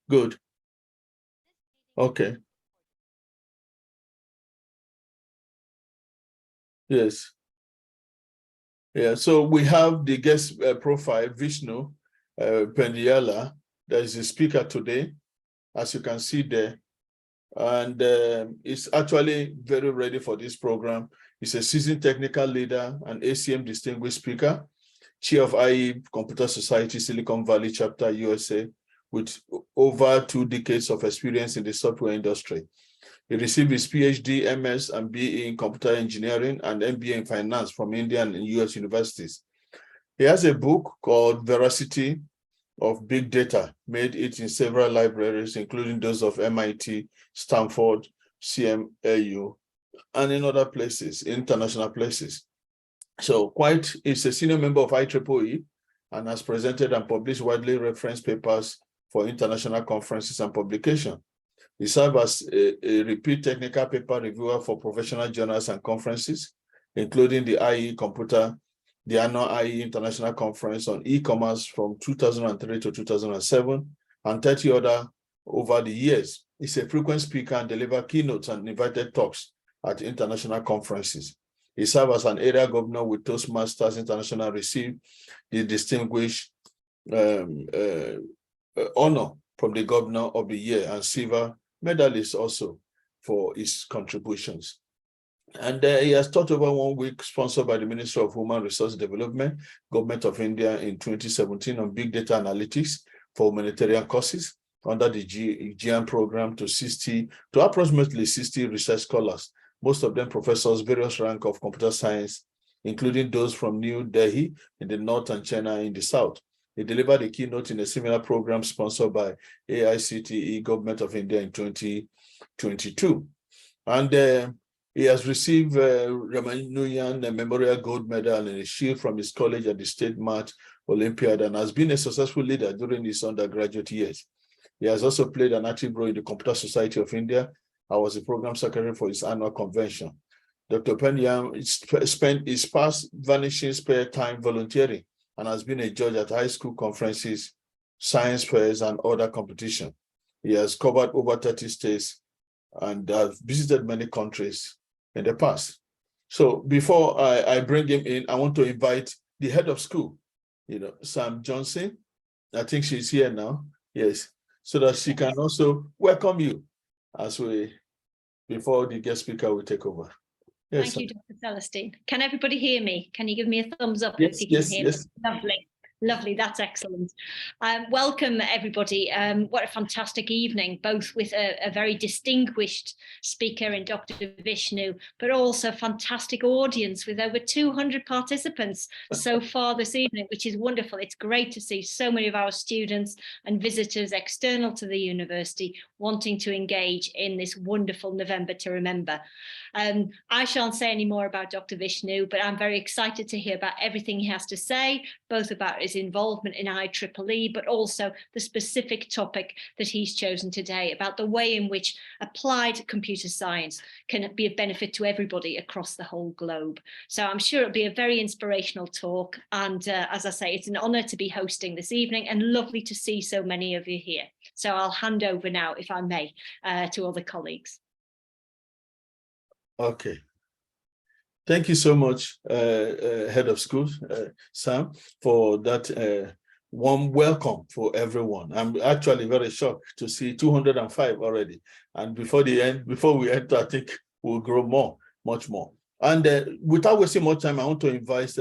Good. Okay. Yes. Yeah. So we have the guest profile, Vishnu Pendyala, that is the speaker today, as you can see there. And is actually very ready for this program. He's a seasoned technical leader and ACM distinguished speaker, chair of IEEE Computer Society, Silicon Valley chapter, USA, with over 2 decades of experience in the software industry. He received his PhD, MS, and BE in computer engineering and MBA in finance from Indian and US universities. He has a book called Veracity of Big Data, made it in several libraries, including those of MIT, Stanford, CMAU, and in other places, international places. So is a senior member of IEEE and has presented and published widely referenced papers for international conferences and publication. He served as a repeat technical paper reviewer for professional journals and conferences, including the the annual IEEE International Conference on E-commerce from 2003 to 2007, and 30 other over the years. He's a frequent speaker and delivers keynotes and invited talks at international conferences. He served as an area governor with Toastmasters International, received the distinguished honor from the Governor of the Year and silver medalist also for his contributions. And he has taught over 1 week, sponsored by the Ministry of Human Resource Development, Government of India in 2017 on big data analytics for humanitarian courses under the GM program to approximately 60 research scholars, most of them professors, various rank of computer science, including those from New Delhi in the north and China in the south. He delivered a keynote in a similar program sponsored by AICTE, Government of India in 2022. And he has received Ramanujan Memorial Gold Medal and a shield from his college at the State March Olympiad, and has been a successful leader during his undergraduate years. He has also played an active role in the Computer Society of India. I was the program secretary for his annual convention. Dr. Pendyala spent his past vanishing spare time volunteering and has been a judge at high school conferences, science fairs, and other competitions. He has covered over 30 states and has visited many countries in the past. So before I bring him in, I want to invite the head of school, Sam Johnson. I think she's here now. Yes, so that she can also welcome you before the guest speaker will take over. Yes, thank you, Dr. Celestine. Can everybody hear me? Can you give me a thumbs up if you can hear me? Lovely. Lovely, that's excellent. Welcome, everybody. What a fantastic evening, both with a very distinguished speaker in Dr. Vishnu, but also a fantastic audience with over 200 participants so far this evening, which is wonderful. It's great to see so many of our students and visitors external to the university wanting to engage in this wonderful November to Remember. I shan't say any more about Dr. Vishnu, but I'm very excited to hear about everything he has to say, both about his involvement in IEEE, but also the specific topic that he's chosen today about the way in which applied computer science can be of benefit to everybody across the whole globe. So I'm sure it'll be a very inspirational talk. And as I say, it's an honor to be hosting this evening and lovely to see so many of you here. So I'll hand over now, if I may, to other colleagues. Okay. Thank you so much, Head of School, Sam, for that warm welcome for everyone. I'm actually very shocked to see 205 already. And before we enter, I think we'll grow much more. And without wasting more time, I want to invite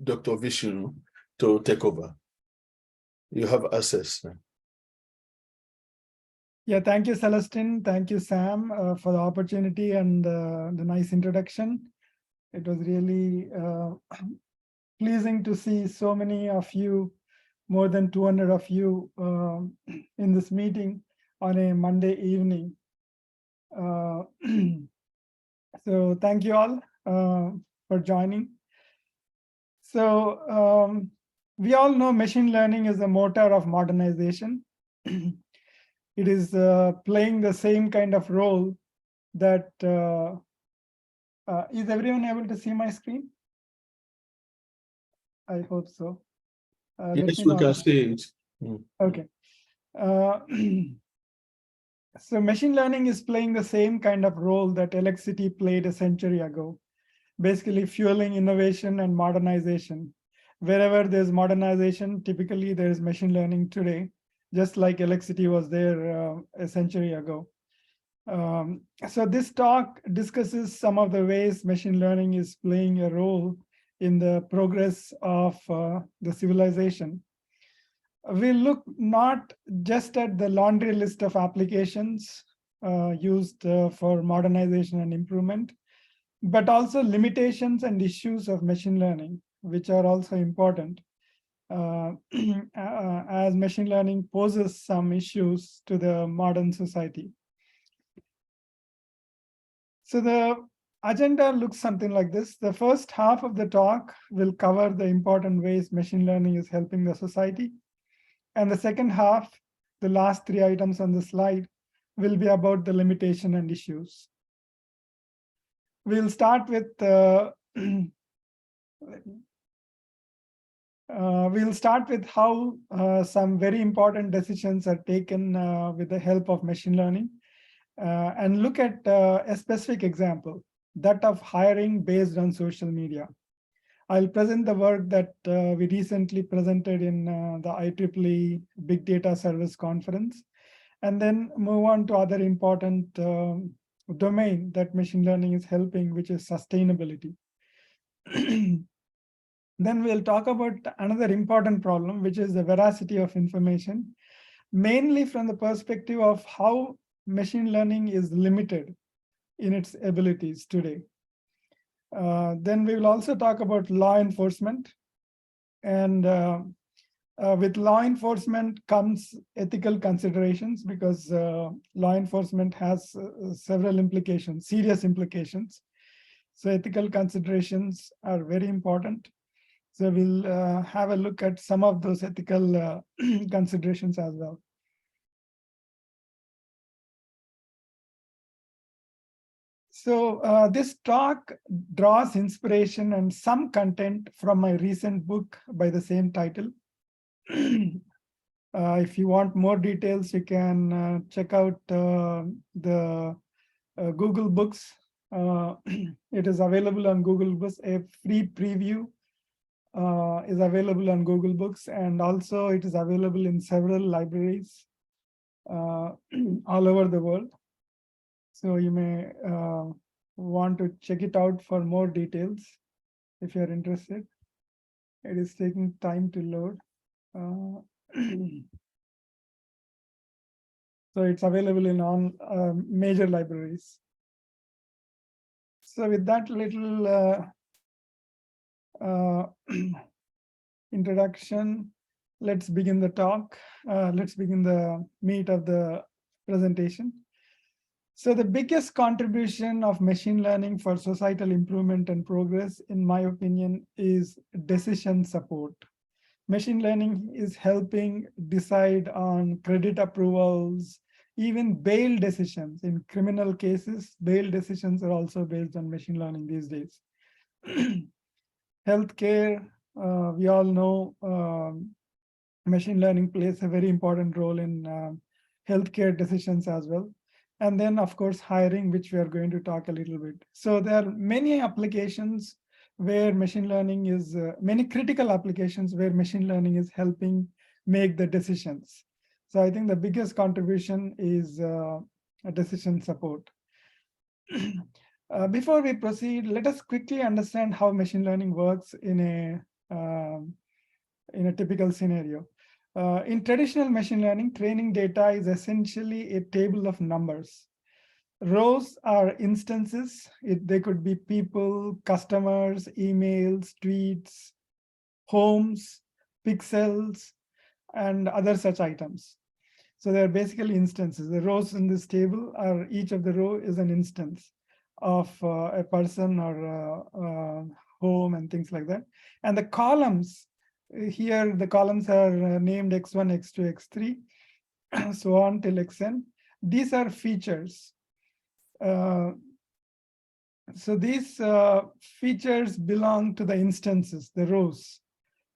Dr. Vishnu to take over. You have access. Yeah, thank you, Celestine. Thank you, Sam, for the opportunity and the nice introduction. It was really pleasing to see so many of you, more than 200 of you in this meeting on a Monday evening. So thank you all for joining. So we all know machine learning is the motor of modernization. It is playing the same kind of role that, is everyone able to see my screen? I hope so. Yes, we can see it. Okay. Uh, so machine learning is playing the same kind of role that electricity played a century ago, basically fueling innovation and modernization. Wherever there's modernization, typically there's machine learning today, just like electricity was there a century ago. So this talk discusses some of the ways machine learning is playing a role in the progress of the civilization. We look not just at the laundry list of applications used for modernization and improvement, but also limitations and issues of machine learning, which are also important, as machine learning poses some issues to the modern society. So the agenda looks something like this. The first half of the talk will cover the important ways machine learning is helping the society. And the second half, the last 3 items on the slide, will be about the limitation and issues. We'll start with how some very important decisions are taken with the help of machine learning, and look at a specific example, that of hiring based on social media. I'll present the work that we recently presented in the IEEE Big Data Service Conference, and then move on to other important domain that machine learning is helping, which is sustainability. Then we'll talk about another important problem, which is the veracity of information, mainly from the perspective of how machine learning is limited in its abilities today. Then we will also talk about law enforcement, and with law enforcement comes ethical considerations, because law enforcement has several implications, serious implications. So ethical considerations are very important. So we'll have a look at some of those ethical considerations as well. So this talk draws inspiration and some content from my recent book by the same title. If you want more details, you can check out the Google Books. It is available on Google Books. A free preview is available on Google Books, and also it is available in several libraries all over the world. So you may want to check it out for more details if you're interested. It is taking time to load. So it's available in all major libraries. So with that little introduction, let's begin the talk. Let's begin the meat of the presentation. So the biggest contribution of machine learning for societal improvement and progress, in my opinion, is decision support. Machine learning is helping decide on credit approvals, even bail decisions. In criminal cases, bail decisions are also based on machine learning these days. Healthcare, we all know machine learning plays a very important role in healthcare decisions as well. And then, of course, hiring, which we are going to talk a little bit. So there are many applications where machine learning is, many critical applications where machine learning is helping make the decisions. So I think the biggest contribution is a decision support. Before we proceed, let us quickly understand how machine learning works in a typical scenario. In traditional machine learning, training data is essentially a table of numbers. Rows are instances. They could be people, customers, emails, tweets, homes, pixels, and other such items. So they're basically instances. The rows in this table are, each of the row is an instance of a person or a home and things like that. And the columns, here the columns are named x1, x2, x3, so on till xn. These are features. So these features belong to the instances, the rows.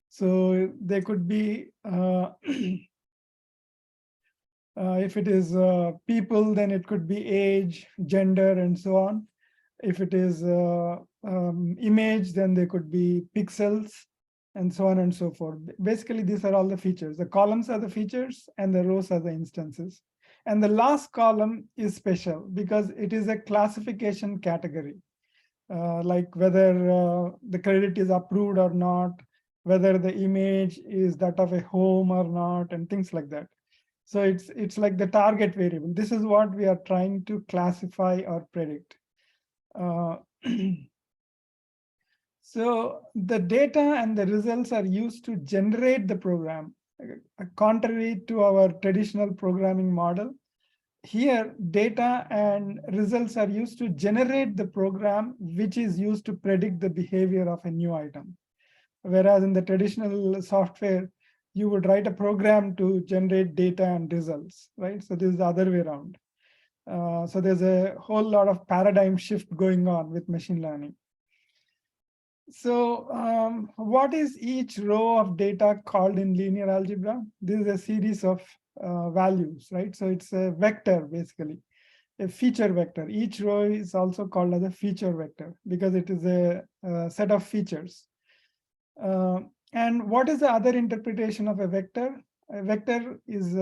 So they could be If it is people, then it could be age, gender, and so on. If it is image, then they could be pixels, and so on and so forth. Basically, these are all the features. The columns are the features, and the rows are the instances. And the last column is special because it is a classification category, like whether the credit is approved or not, whether the image is that of a home or not, and things like that. So it's like the target variable. This is what we are trying to classify or predict. So the data and the results are used to generate the program, contrary to our traditional programming model. Here, data and results are used to generate the program, which is used to predict the behavior of a new item. Whereas in the traditional software, you would write a program to generate data and results, right? So this is the other way around. So there's a whole lot of paradigm shift going on with machine learning. So what is each row of data called in linear algebra? This is a series of values, right? So it's a vector, basically, a feature vector. Each row is also called as a feature vector because it is a set of features. And what is the other interpretation of a vector? A vector is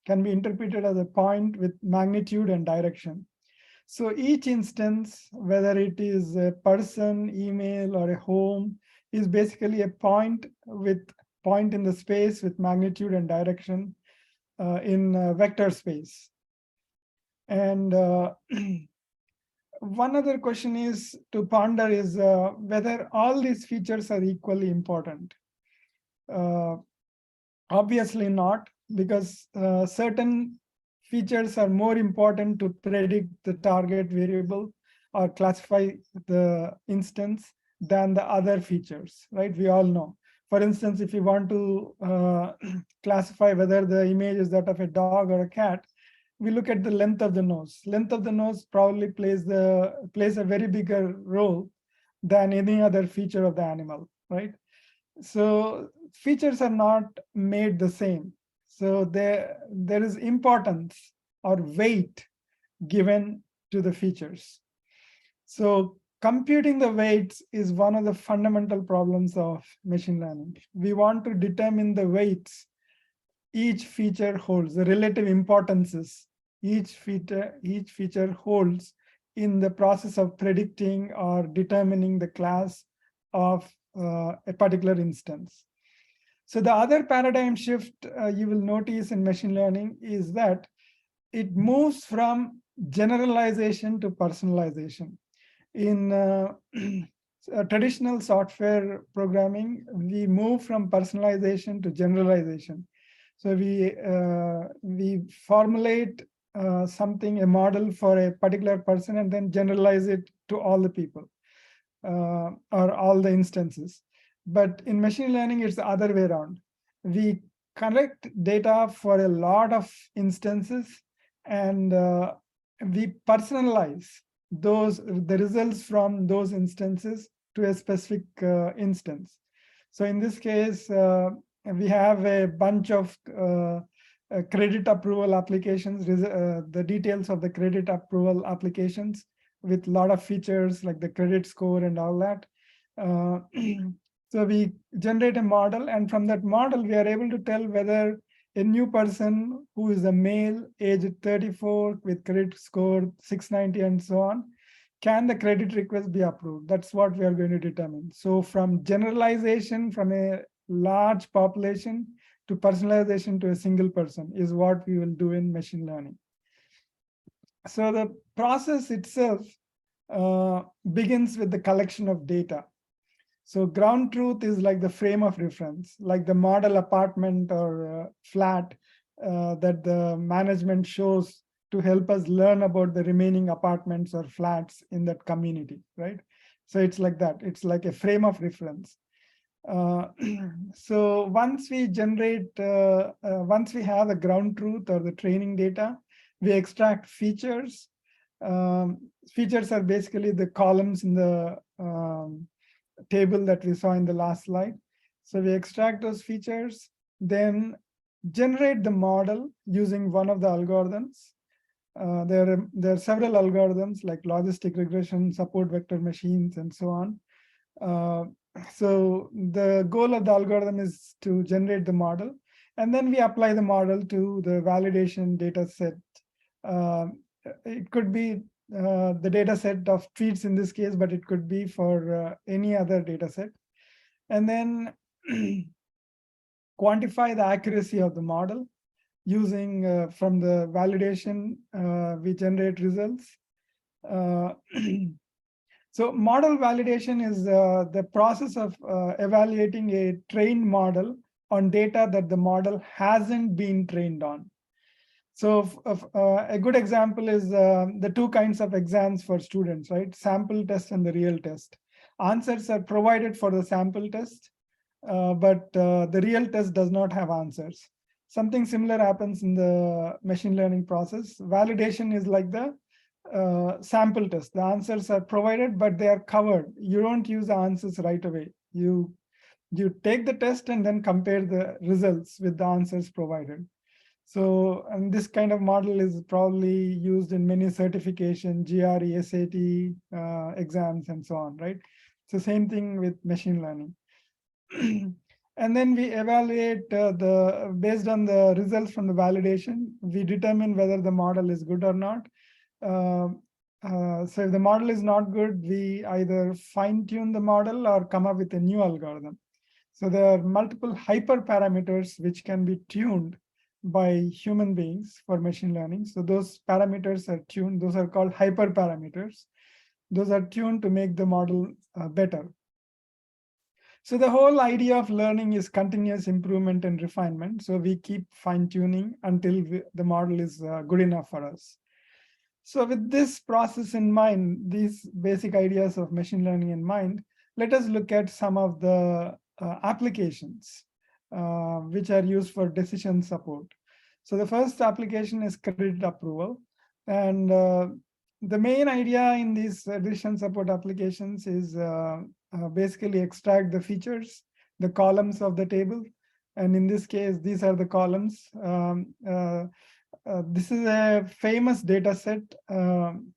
can be interpreted as a point with magnitude and direction. So each instance, whether it is a person, email, or a home, is basically a point in the space with magnitude and direction in vector space. And one other question is to ponder is whether all these features are equally important. Obviously not, because certain features are more important to predict the target variable or classify the instance than the other features, right? We all know. For instance, if you want to classify whether the image is that of a dog or a cat, we look at the length of the nose. Length of the nose probably plays a very bigger role than any other feature of the animal, right? So features are not made the same. So there is importance or weight given to the features. So computing the weights is one of the fundamental problems of machine learning. We want to determine the weights each feature holds, the relative importances each feature holds in the process of predicting or determining the class of a particular instance. So the other paradigm shift you will notice in machine learning is that it moves from generalization to personalization. In traditional software programming, we move from personalization to generalization. So we formulate something, a model for a particular person, and then generalize it to all the people or all the instances. But in machine learning, it's the other way around. We collect data for a lot of instances, and we personalize the results from those instances to a specific instance. So in this case, we have a bunch of credit approval applications, the details of the credit approval applications with a lot of features like the credit score and all that. So we generate a model, and from that model, we are able to tell whether a new person who is a male, aged 34, with credit score 690 and so on, can the credit request be approved? That's what we are going to determine. So from generalization from a large population to personalization to a single person is what we will do in machine learning. So the process itself begins with the collection of data. So ground truth is like the frame of reference, like the model apartment or flat that the management shows to help us learn about the remaining apartments or flats in that community, right? So it's like that. It's like a frame of reference. So once we generate, once we have the ground truth or the training data, we extract features. Features are basically the columns in the table that we saw in the last slide. So we extract those features. Then generate the model using one of the algorithms. There are several algorithms like logistic regression, support vector machines, and so on. So the goal of the algorithm is to generate the model, and then we apply the model to the validation data set. It could be the data set of tweets in this case, but it could be for any other data set. And then quantify the accuracy of the model using from the validation, we generate results. So model validation is the process of evaluating a trained model on data that the model hasn't been trained on. So a good example is the two kinds of exams for students, right? Sample test and the real test. Answers are provided for the sample test, but the real test does not have answers. Something similar happens in the machine learning process. Validation is like the sample test. The answers are provided, but they are covered. You don't use the answers right away. You take the test and then compare the results with the answers provided. So, and this kind of model is probably used in many certification, GRE, SAT exams, and so on, right? So same thing with machine learning. And then we evaluate based on the results from the validation, we determine whether the model is good or not. So if the model is not good, we either fine tune the model or come up with a new algorithm. So there are multiple hyperparameters which can be tuned by human beings for machine learning. So those parameters are tuned, those are called hyperparameters. Those are tuned to make the model better. So the whole idea of learning is continuous improvement and refinement. So we keep fine tuning until the model is good enough for us. So with this process in mind, these basic ideas of machine learning in mind, let us look at some of the applications which are used for decision support. So the first application is credit approval. And the main idea in these decision support applications is basically extract the features, the columns of the table. And in this case, these are the columns. This is a famous data set from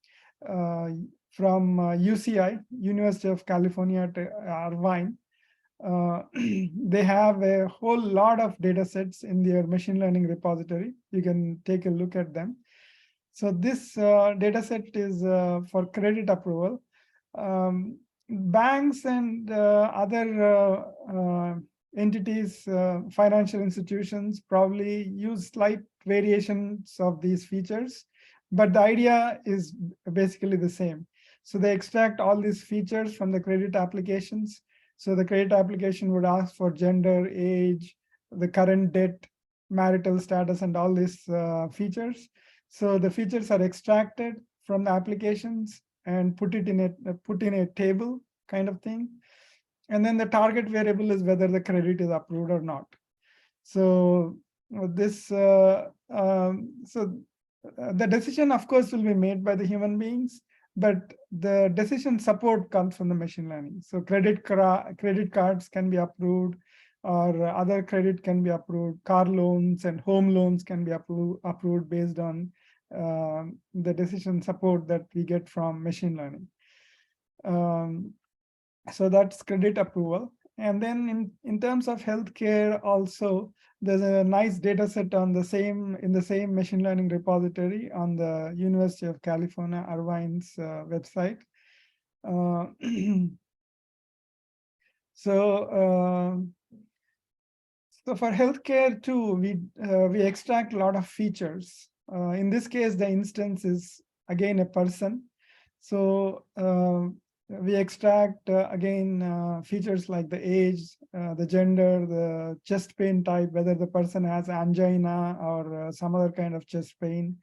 UCI, University of California at Irvine. They have a whole lot of data sets in their machine learning repository. You can take a look at them. So this data set is for credit approval. Banks and other entities, financial institutions probably use slight variations of these features, but the idea is basically the same. So they extract all these features from the credit applications. So the credit application would ask for gender, age, the current debt, marital status, and all these features. So the features are extracted from the applications and put in a table kind of thing. And then the target variable is whether the credit is approved or not. So this, the decision, of course, will be made by the human beings, but the decision support comes from the machine learning. So credit cards can be approved, or other credit can be approved. Car loans and home loans can be approved based on the decision support that we get from machine learning. So that's credit approval. And then in terms of healthcare also, there's a nice data set on the same, in the same machine learning repository on the University of California, Irvine's website. So for healthcare too, we extract a lot of features. In this case, the instance is again a person. So we extract again features like the age, the gender, the chest pain type, whether the person has angina or some other kind of chest pain,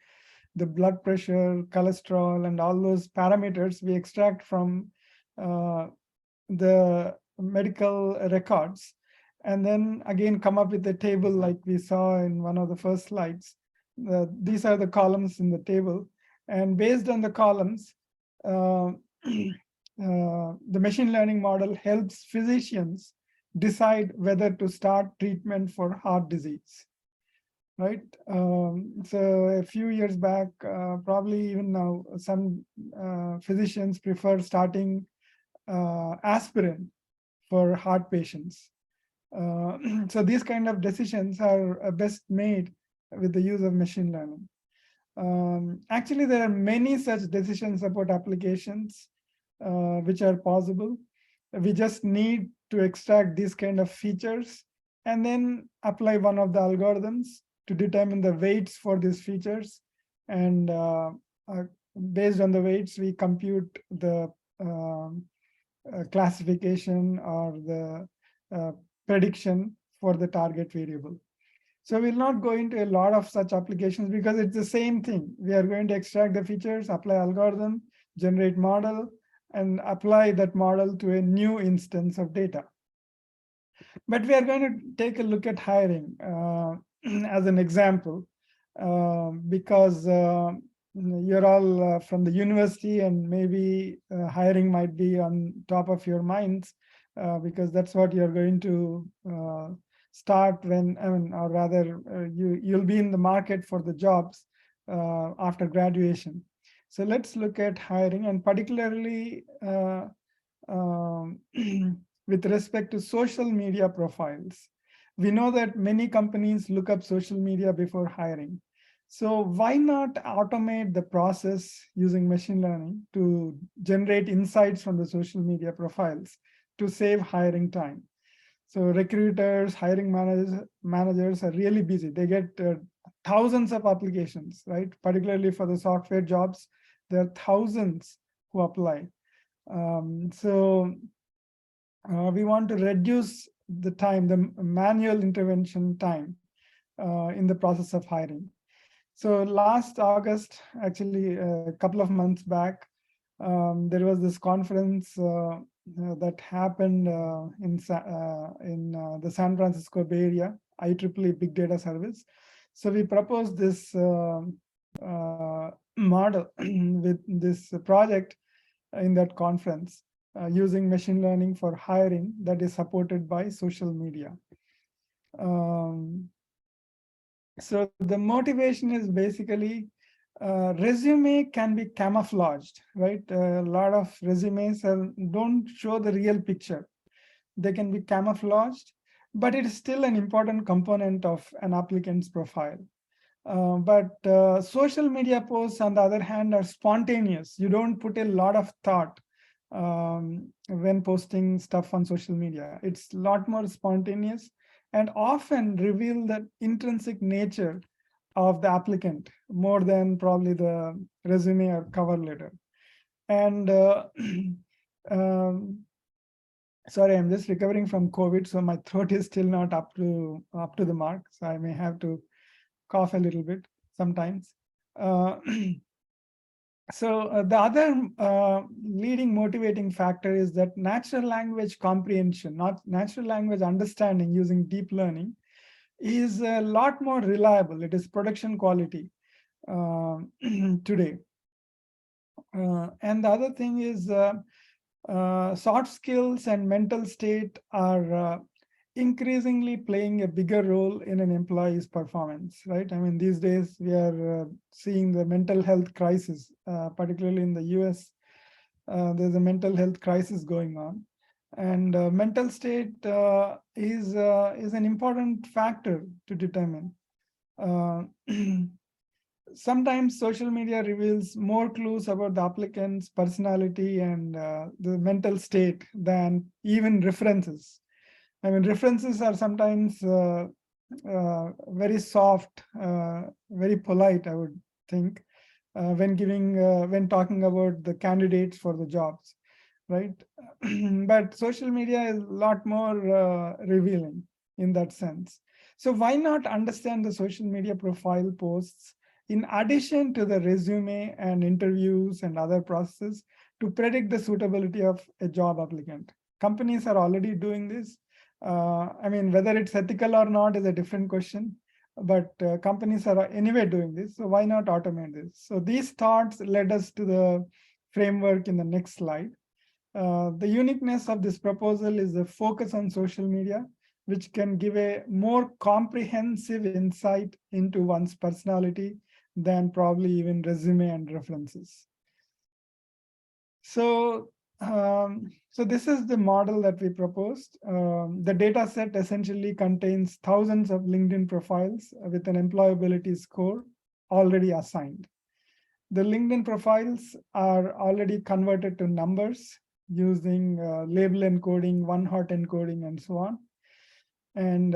the blood pressure, cholesterol, and all those parameters we extract from the medical records, and then again come up with a table like we saw in one of the first slides. These are the columns in the table, and based on the columns, the machine learning model helps physicians decide whether to start treatment for heart disease. right? So a few years back, probably even now, some physicians prefer starting aspirin for heart patients. So these kind of decisions are best made with the use of machine learning. Actually, there are many such decision support applications which are possible. We just need to extract these kind of features and then apply one of the algorithms to determine the weights for these features. And based on the weights, we compute the classification or the prediction for the target variable. So we'll not go into a lot of such applications because it's the same thing. We are going to extract the features, apply algorithm, generate model, and apply that model to a new instance of data. But we are going to take a look at hiring as an example, because you're all from the university and maybe hiring might be on top of your minds because that's what you're going to start when, or rather you'll be in the market for the jobs after graduation. So let's look at hiring, and particularly with respect to social media profiles. We know that many companies look up social media before hiring. So why not automate the process using machine learning to generate insights from the social media profiles to save hiring time? So recruiters, hiring managers are really busy. They get thousands of applications, right? Particularly for the software jobs, there are thousands who apply. So we want to reduce the time, the manual intervention time in the process of hiring. So last August, actually a couple of months back, there was this conference that happened in the San Francisco Bay Area, IEEE Big Data Service. So we proposed this model with this project in that conference using machine learning for hiring that is supported by social media. So the motivation is basically resume can be camouflaged, right? A lot of resumes don't show the real picture. They can be camouflaged, but it is still an important component of an applicant's profile. But social media posts, on the other hand, are spontaneous. You don't put a lot of thought when posting stuff on social media. It's a lot more spontaneous and often reveal the intrinsic nature of the applicant more than probably the resume or cover letter. And sorry, I'm just recovering from COVID, so my throat is still not up to the mark. So I may have to cough a little bit sometimes. So the other leading motivating factor is that natural language comprehension, not natural language understanding using deep learning, is a lot more reliable. It is production quality today. And the other thing is soft skills and mental state are increasingly playing a bigger role in an employee's performance, right? I mean, these days we are seeing the mental health crisis, particularly in the US. There's a mental health crisis going on. And mental state is an important factor to determine. Sometimes social media reveals more clues about the applicant's personality and the mental state than even references. I mean, references are sometimes very soft, very polite, I would think, when talking about the candidates for the jobs, right? But social media is a lot more revealing in that sense. So why not understand the social media profile posts in addition to the resume and interviews and other processes to predict the suitability of a job applicant? Companies are already doing this. I mean, whether it's ethical or not is a different question, but companies are anyway doing this. So why not automate this? So these thoughts led us to the framework in the next slide. The uniqueness of this proposal is the focus on social media, which can give a more comprehensive insight into one's personality than probably even resume and references. So, so this is the model that we proposed. The data set essentially contains thousands of LinkedIn profiles with an employability score already assigned. The LinkedIn profiles are already converted to numbers using label encoding, one-hot encoding, and so on. And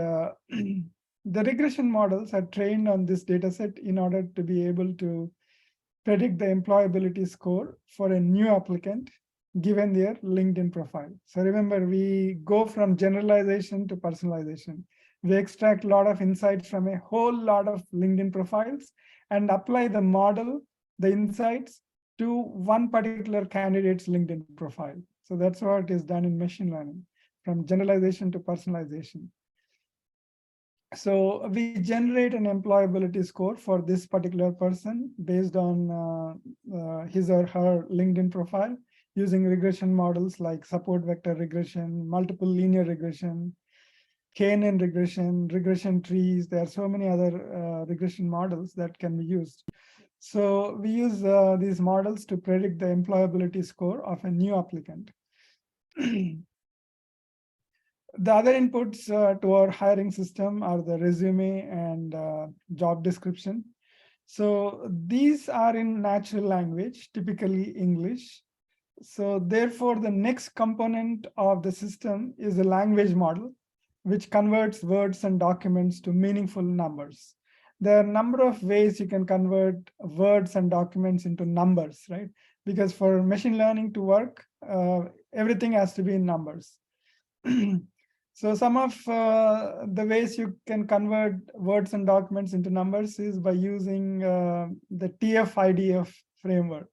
the regression models are trained on this data set in order to be able to predict the employability score for a new applicant given their LinkedIn profile. So remember, we go from generalization to personalization. We extract a lot of insights from a whole lot of LinkedIn profiles and apply the model, the insights, to one particular candidate's LinkedIn profile. So that's what is done in machine learning, from generalization to personalization. So we generate an employability score for this particular person based on his or her LinkedIn profile using regression models like support vector regression, multiple linear regression, KNN regression, regression trees. There are so many other regression models that can be used. So we use these models to predict the employability score of a new applicant. The other inputs to our hiring system are the resume and job description. So these are in natural language, typically English. So therefore, the next component of the system is a language model, which converts words and documents to meaningful numbers. There are a number of ways you can convert words and documents into numbers, right? Because for machine learning to work, everything has to be in numbers. So some of the ways you can convert words and documents into numbers is by using the TF-IDF framework,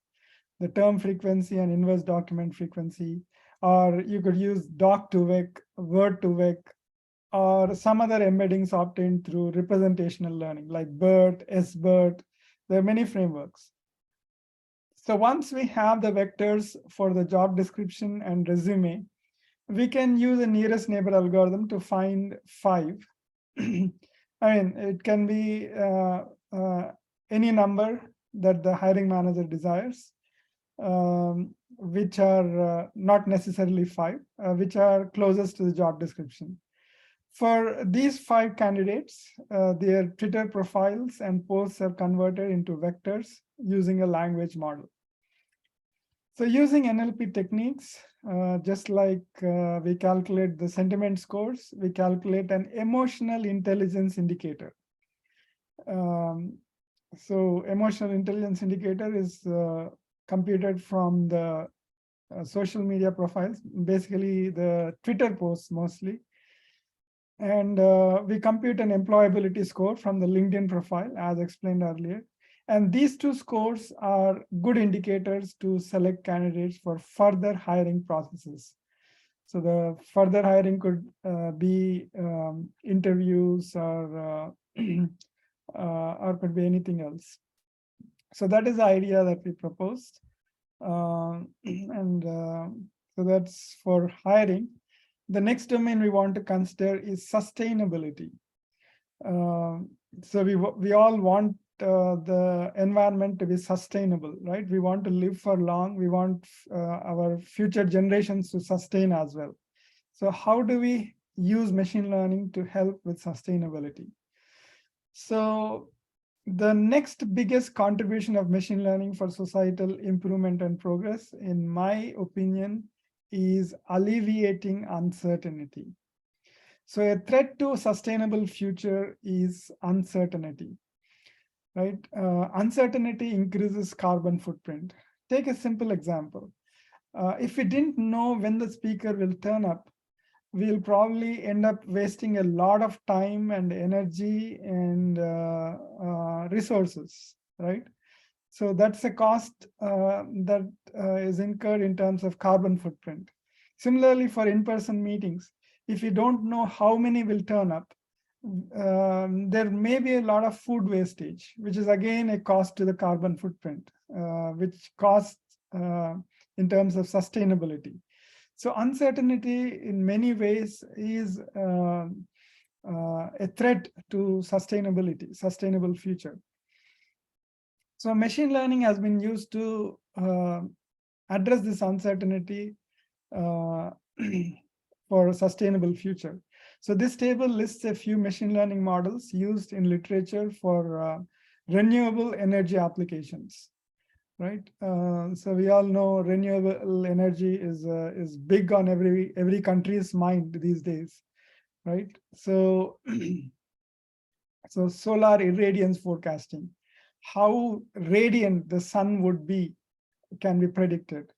the term frequency and inverse document frequency, or you could use doc-to-vec, word-to-vec, or some other embeddings obtained through representational learning like BERT, SBERT. There are many frameworks. So once we have the vectors for the job description and resume, we can use a nearest neighbor algorithm to find 5. I mean, it can be any number that the hiring manager desires, which are not necessarily 5, which are closest to the job description. For these 5 candidates, their Twitter profiles and posts are converted into vectors using a language model. So using NLP techniques, just like we calculate the sentiment scores, we calculate an emotional intelligence indicator. So emotional intelligence indicator is computed from the social media profiles, basically the Twitter posts mostly. And we compute an employability score from the LinkedIn profile, as explained earlier. And these 2 scores are good indicators to select candidates for further hiring processes. So the further hiring could be interviews or could be anything else. So that is the idea that we proposed. So that's for hiring. The next domain we want to consider is sustainability. So we all want the environment to be sustainable, right? We want to live for long. We want our future generations to sustain as well. So how do we use machine learning to help with sustainability? So the next biggest contribution of machine learning for societal improvement and progress, in my opinion, is alleviating uncertainty. So a threat to a sustainable future is uncertainty. Right? Uncertainty increases carbon footprint. Take a simple example. If we didn't know when the speaker will turn up, we'll probably end up wasting a lot of time and energy and resources, right? So that's a cost that is incurred in terms of carbon footprint. Similarly, for in-person meetings, if you don't know how many will turn up, there may be a lot of food wastage, which is again a cost to the carbon footprint, which costs in terms of sustainability. So uncertainty in many ways is a threat to sustainability, sustainable future. So machine learning has been used to address this uncertainty for a sustainable future. So this table lists a few machine learning models used in literature for renewable energy applications, right? So we all know renewable energy is big on every country's mind these days, right? So so solar irradiance forecasting, how radiant the sun would be can be predicted.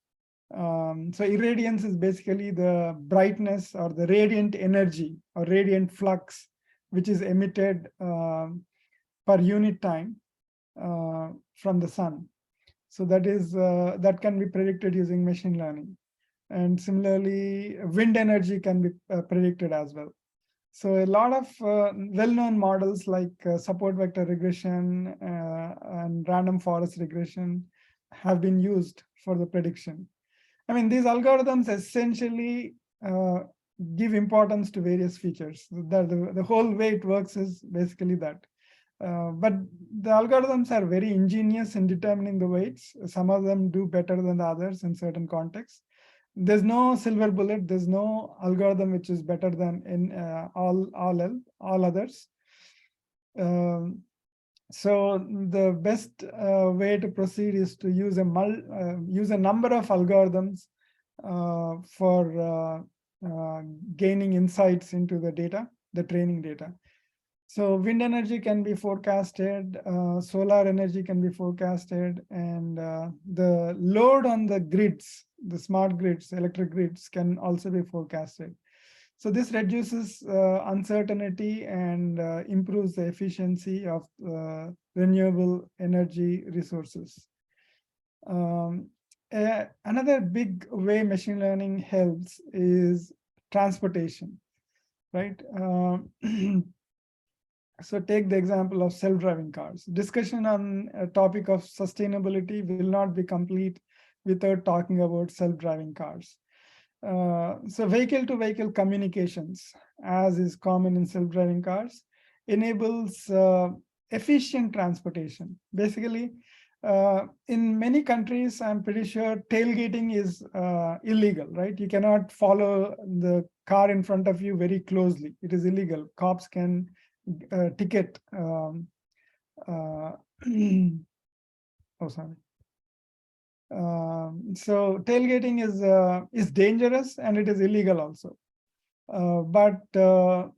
So irradiance is basically the brightness or the radiant energy or radiant flux, which is emitted per unit time from the sun. So that can be predicted using machine learning. And similarly, wind energy can be predicted as well. So a lot of well-known models like support vector regression and random forest regression have been used for the prediction. I mean, these algorithms essentially give importance to various features. The whole way it works is basically that. But the algorithms are very ingenious in determining the weights. Some of them do better than the others in certain contexts. There's no silver bullet. There's no algorithm which is better than in all others. So the best way to proceed is to use a number of algorithms for gaining insights into the data, the training data. So wind energy can be forecasted, solar energy can be forecasted, and the load on the grids, the smart grids, electric grids can also be forecasted. So this reduces uncertainty and improves the efficiency of renewable energy resources. Another big way machine learning helps is transportation, right? So take the example of self-driving cars. Discussion on a topic of sustainability will not be complete without talking about self-driving cars. So vehicle-to-vehicle communications, as is common in self-driving cars, enables efficient transportation. Basically, in many countries, I'm pretty sure tailgating is illegal, right? You cannot follow the car in front of you very closely. It is illegal. Cops can ticket. Oh, sorry. So tailgating is dangerous and it is illegal also. But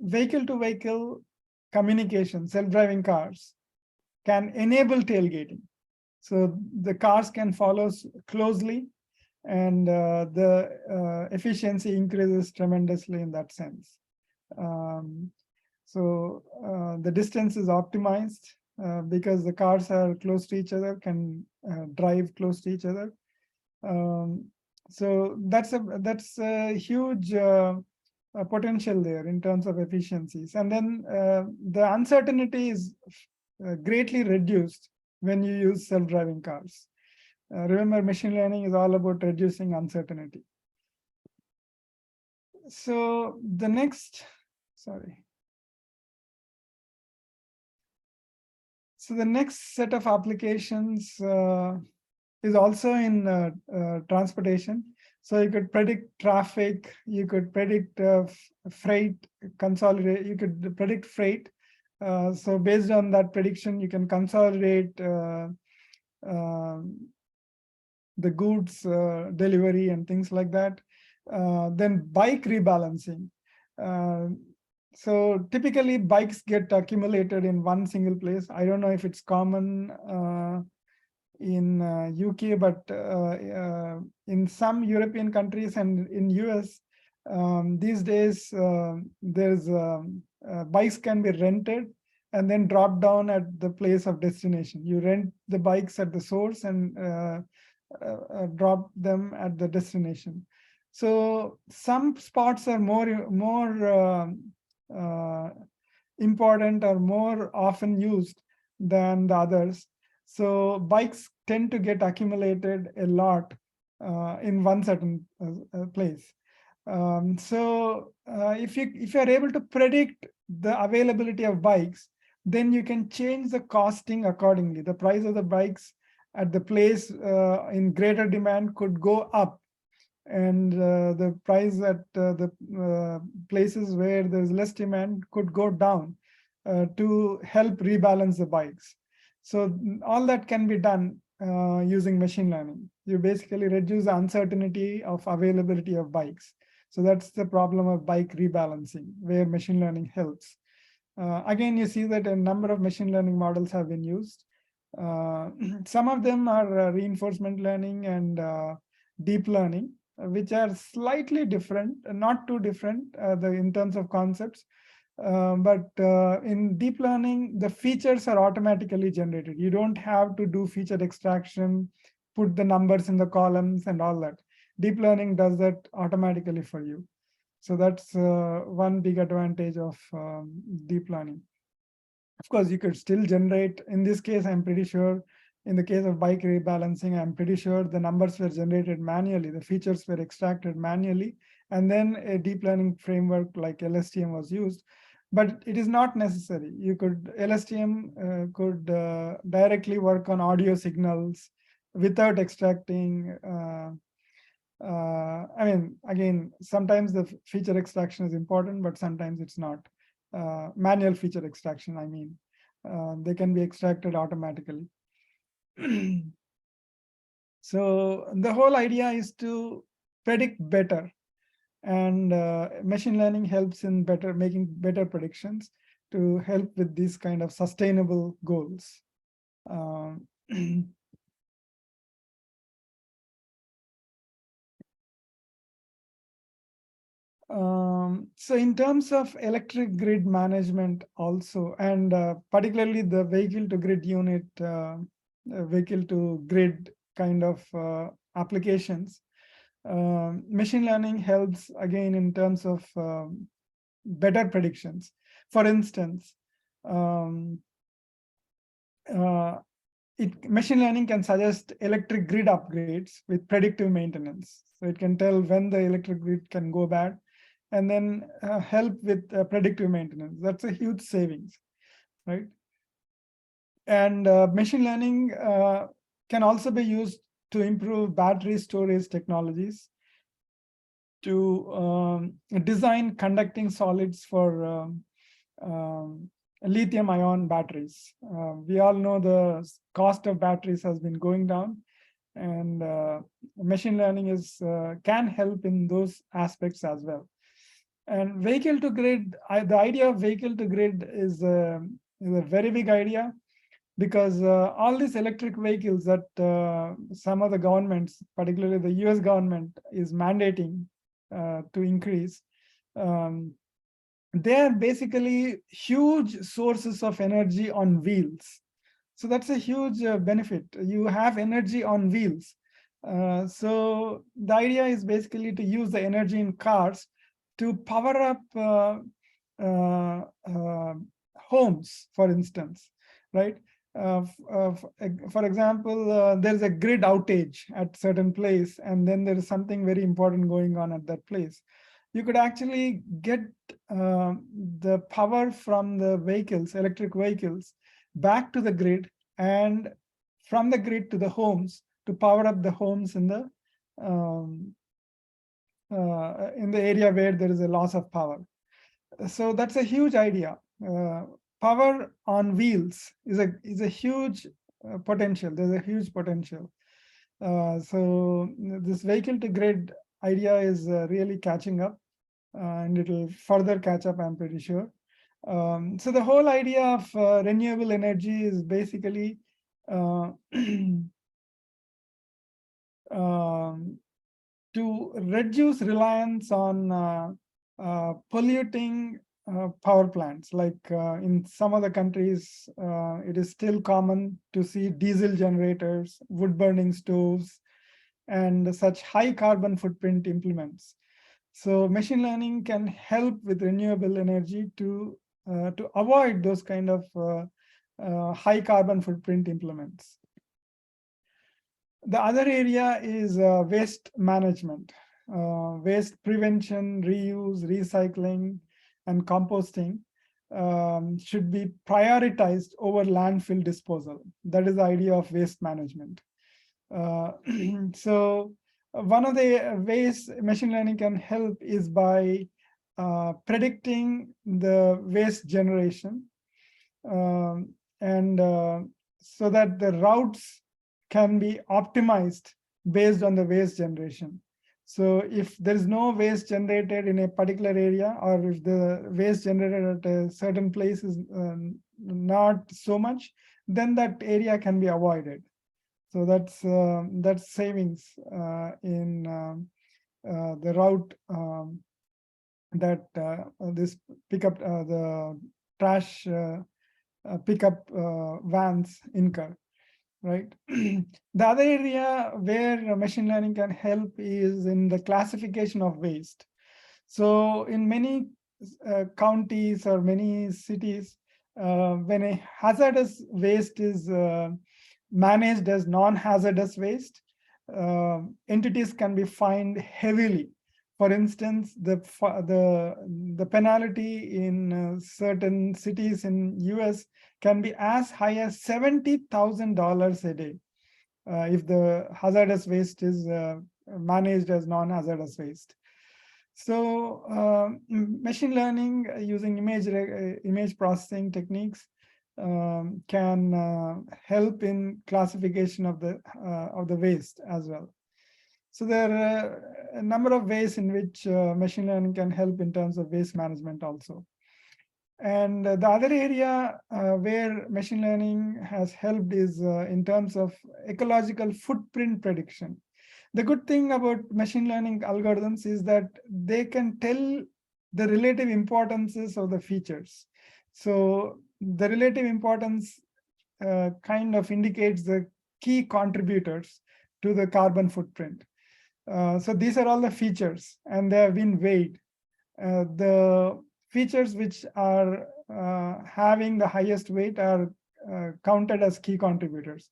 vehicle-to-vehicle communication, self-driving cars, can enable tailgating. So the cars can follow closely, and the efficiency increases tremendously in that sense. So the distance is optimized because the cars are close to each other, can drive close to each other. So that's a huge potential there in terms of efficiencies. And then the uncertainty is greatly reduced when you use self-driving cars. Remember, machine learning is all about reducing uncertainty. So the next, sorry. So the next set of applications is also in transportation. So you could predict traffic, you could predict freight, consolidate, you could predict freight. So based on that prediction, you can consolidate the goods delivery and things like that. Then bike rebalancing. So typically bikes get accumulated in one single place. I don't know if it's common in UK, but in some European countries and in US, these days there's bikes can be rented and then dropped down at the place of destination. You rent the bikes at the source and drop them at the destination. So some spots are more important or more often used than the others. So bikes tend to get accumulated a lot in one certain place. So if you are able to predict the availability of bikes, then you can change the costing accordingly. The price of the bikes at the place in greater demand could go up, and the price at the places where there's less demand could go down to help rebalance the bikes. So all that can be done using machine learning. You basically reduce the uncertainty of availability of bikes. So that's the problem of bike rebalancing, where machine learning helps. Again, you see that a number of machine learning models have been used. Some of them are reinforcement learning and deep learning, which are slightly different, not too different in terms of concepts. But in deep learning, the features are automatically generated. You don't have to do feature extraction, put the numbers in the columns and all that. Deep learning does that automatically for you. So that's one big advantage of deep learning. Of course, you could still generate, in this case, I'm pretty sure, in the case of bike rebalancing, I'm pretty sure the numbers were generated manually, the features were extracted manually, and then a deep learning framework like LSTM was used. But it is not necessary. You could, LSTM could directly work on audio signals without extracting. I mean, again, sometimes the feature extraction is important, but sometimes it's not. Manual feature extraction, I mean, they can be extracted automatically. So the whole idea is to predict better, and machine learning helps in making better predictions to help with these kind of sustainable goals. So in terms of electric grid management also, and particularly the vehicle to grid unit, vehicle to grid kind of applications, machine learning helps again in terms of better predictions. For instance, machine learning can suggest electric grid upgrades with predictive maintenance. So it can tell when the electric grid can go bad, and then help with predictive maintenance. That's a huge savings, right? And machine learning can also be used to improve battery storage technologies, to design conducting solids for lithium-ion batteries. We all know the cost of batteries has been going down, and machine learning can help in those aspects as well. And vehicle to grid, the idea of vehicle to grid is a very big idea, because all these electric vehicles that some of the governments, particularly the US government, is mandating to increase, they are basically huge sources of energy on wheels. So that's a huge benefit. You have energy on wheels. So the idea is basically to use the energy in cars to power up homes, for instance, right? For example, there's a grid outage at certain place, and then there is something very important going on at that place. You could actually get the power from the vehicles, electric vehicles, back to the grid, and from the grid to the homes to power up the homes in the area where there is a loss of power. So that's a huge idea. Power on wheels is a huge potential. There's a huge potential. So this vehicle to grid idea is really catching up, and it will further catch up, I'm pretty sure. So the whole idea of renewable energy is basically to reduce reliance on polluting power plants. Like in some other countries, it is still common to see diesel generators, wood burning stoves, and such high carbon footprint implements. So machine learning can help with renewable energy to avoid those kind of high carbon footprint implements. The other area is waste management, waste prevention, reuse, recycling, and composting. should be prioritized over landfill disposal. That is the idea of waste management. So one of the ways machine learning can help is by predicting the waste generation, and so that the routes can be optimized based on the waste generation. So if there is no waste generated in a particular area, or if the waste generated at a certain place is not so much, then that area can be avoided. So that's savings in the route that this pickup, the trash pickup vans incur. Right. The other area where machine learning can help is in the classification of waste. So in many counties or many cities, when a hazardous waste is managed as non-hazardous waste, entities can be fined heavily. For instance, the penalty in certain cities in US can be as high as $70,000 a day if the hazardous waste is managed as non-hazardous waste. So machine learning using image processing techniques can help in classification of the waste as well. So there are a number of ways in which machine learning can help in terms of waste management also. And the other area where machine learning has helped is in terms of ecological footprint prediction. The good thing about machine learning algorithms is that they can tell the relative importances of the features. So the relative importance kind of indicates the key contributors to the carbon footprint. So these are all the features, and they have been weighed. The features which are having the highest weight are counted as key contributors.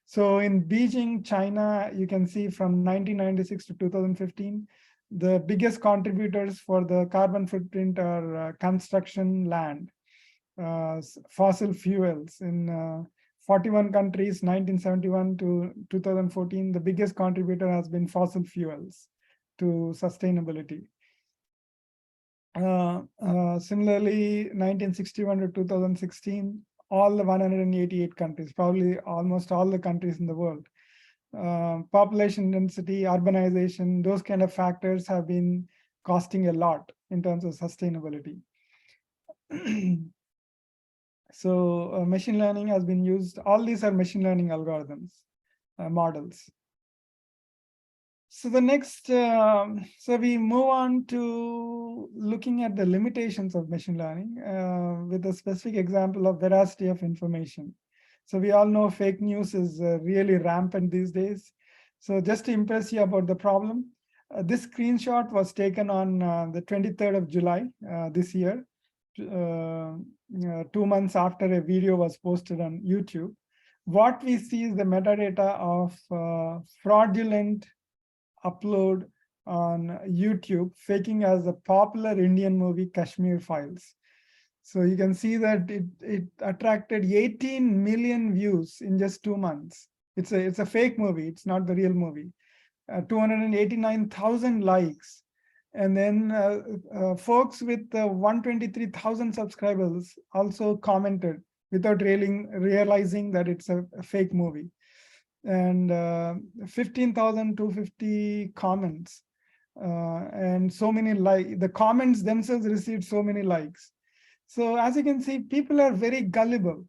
So in Beijing, China, you can see from 1996 to 2015, the biggest contributors for the carbon footprint are construction land, fossil fuels. In 41 countries, 1971 to 2014, the biggest contributor has been fossil fuels to sustainability. Similarly, 1961 to 2016, all the 188 countries, probably almost all the countries in the world, population density, urbanization, those kind of factors have been costing a lot in terms of sustainability. So machine learning has been used. All these are machine learning algorithms, models. So the next, so we move on to looking at the limitations of machine learning with a specific example of veracity of information. So we all know fake news is really rampant these days. So just to impress you about the problem, this screenshot was taken on the 23rd of July this year, 2 months after a video was posted on YouTube. What we see is the metadata of fraudulent upload on YouTube, faking as a popular Indian movie, Kashmir Files. So you can see that it attracted 18 million views in just 2 months. It's a fake movie. It's not the real movie. 289,000 likes. And then folks with 123,000 subscribers also commented without really realizing that it's a fake movie. And 15,250 comments, and so many likes. The comments themselves received so many likes. So as you can see, people are very gullible,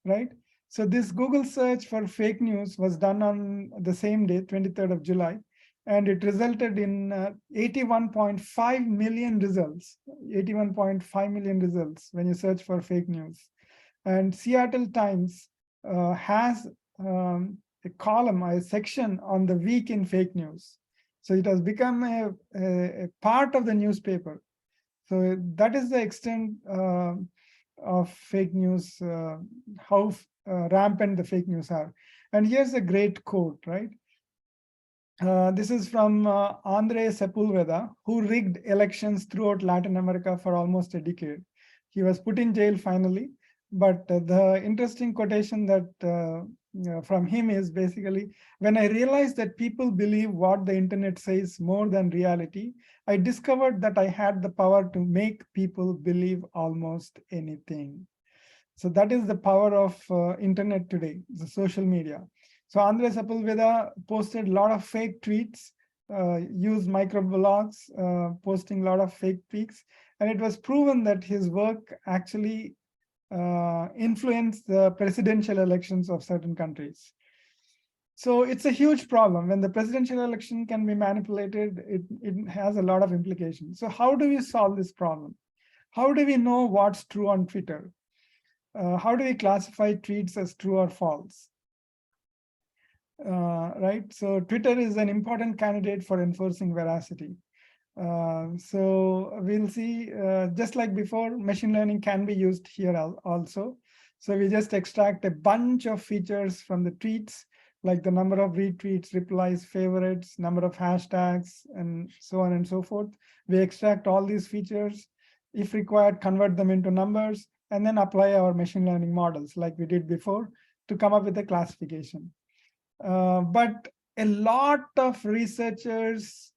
right? So this Google search for fake news was done on the same day, 23rd of July, and it resulted in 81.5 million results, 81.5 million results when you search for fake news. And Seattle Times has a column, a section on the week in fake news. So it has become a part of the newspaper. So that is the extent of fake news, how rampant the fake news are. And here's a great quote, right? This is from Andre Sepulveda, who rigged elections throughout Latin America for almost a decade. He was put in jail finally. But the interesting quotation that from him is basically, when I realized that people believe what the internet says more than reality, I discovered that I had the power to make people believe almost anything. So that is the power of internet today, the social media. So Andre Sapulveda posted a lot of fake tweets, used microblogs, posting a lot of fake tweets, and it was proven that his work actually influenced the presidential elections of certain countries. So it's a huge problem. When the presidential election can be manipulated, it has a lot of implications. So how do we solve this problem? How do we know what's true on Twitter? How do we classify tweets as true or false? Right, so Twitter is an important candidate for enforcing veracity. So we'll see, just like before, machine learning can be used here also. So we just extract a bunch of features from the tweets, like the number of retweets, replies, favorites, number of hashtags, and so on and so forth. We extract all these features. If required, convert them into numbers, and then apply our machine learning models like we did before to come up with a classification. But a lot of researchers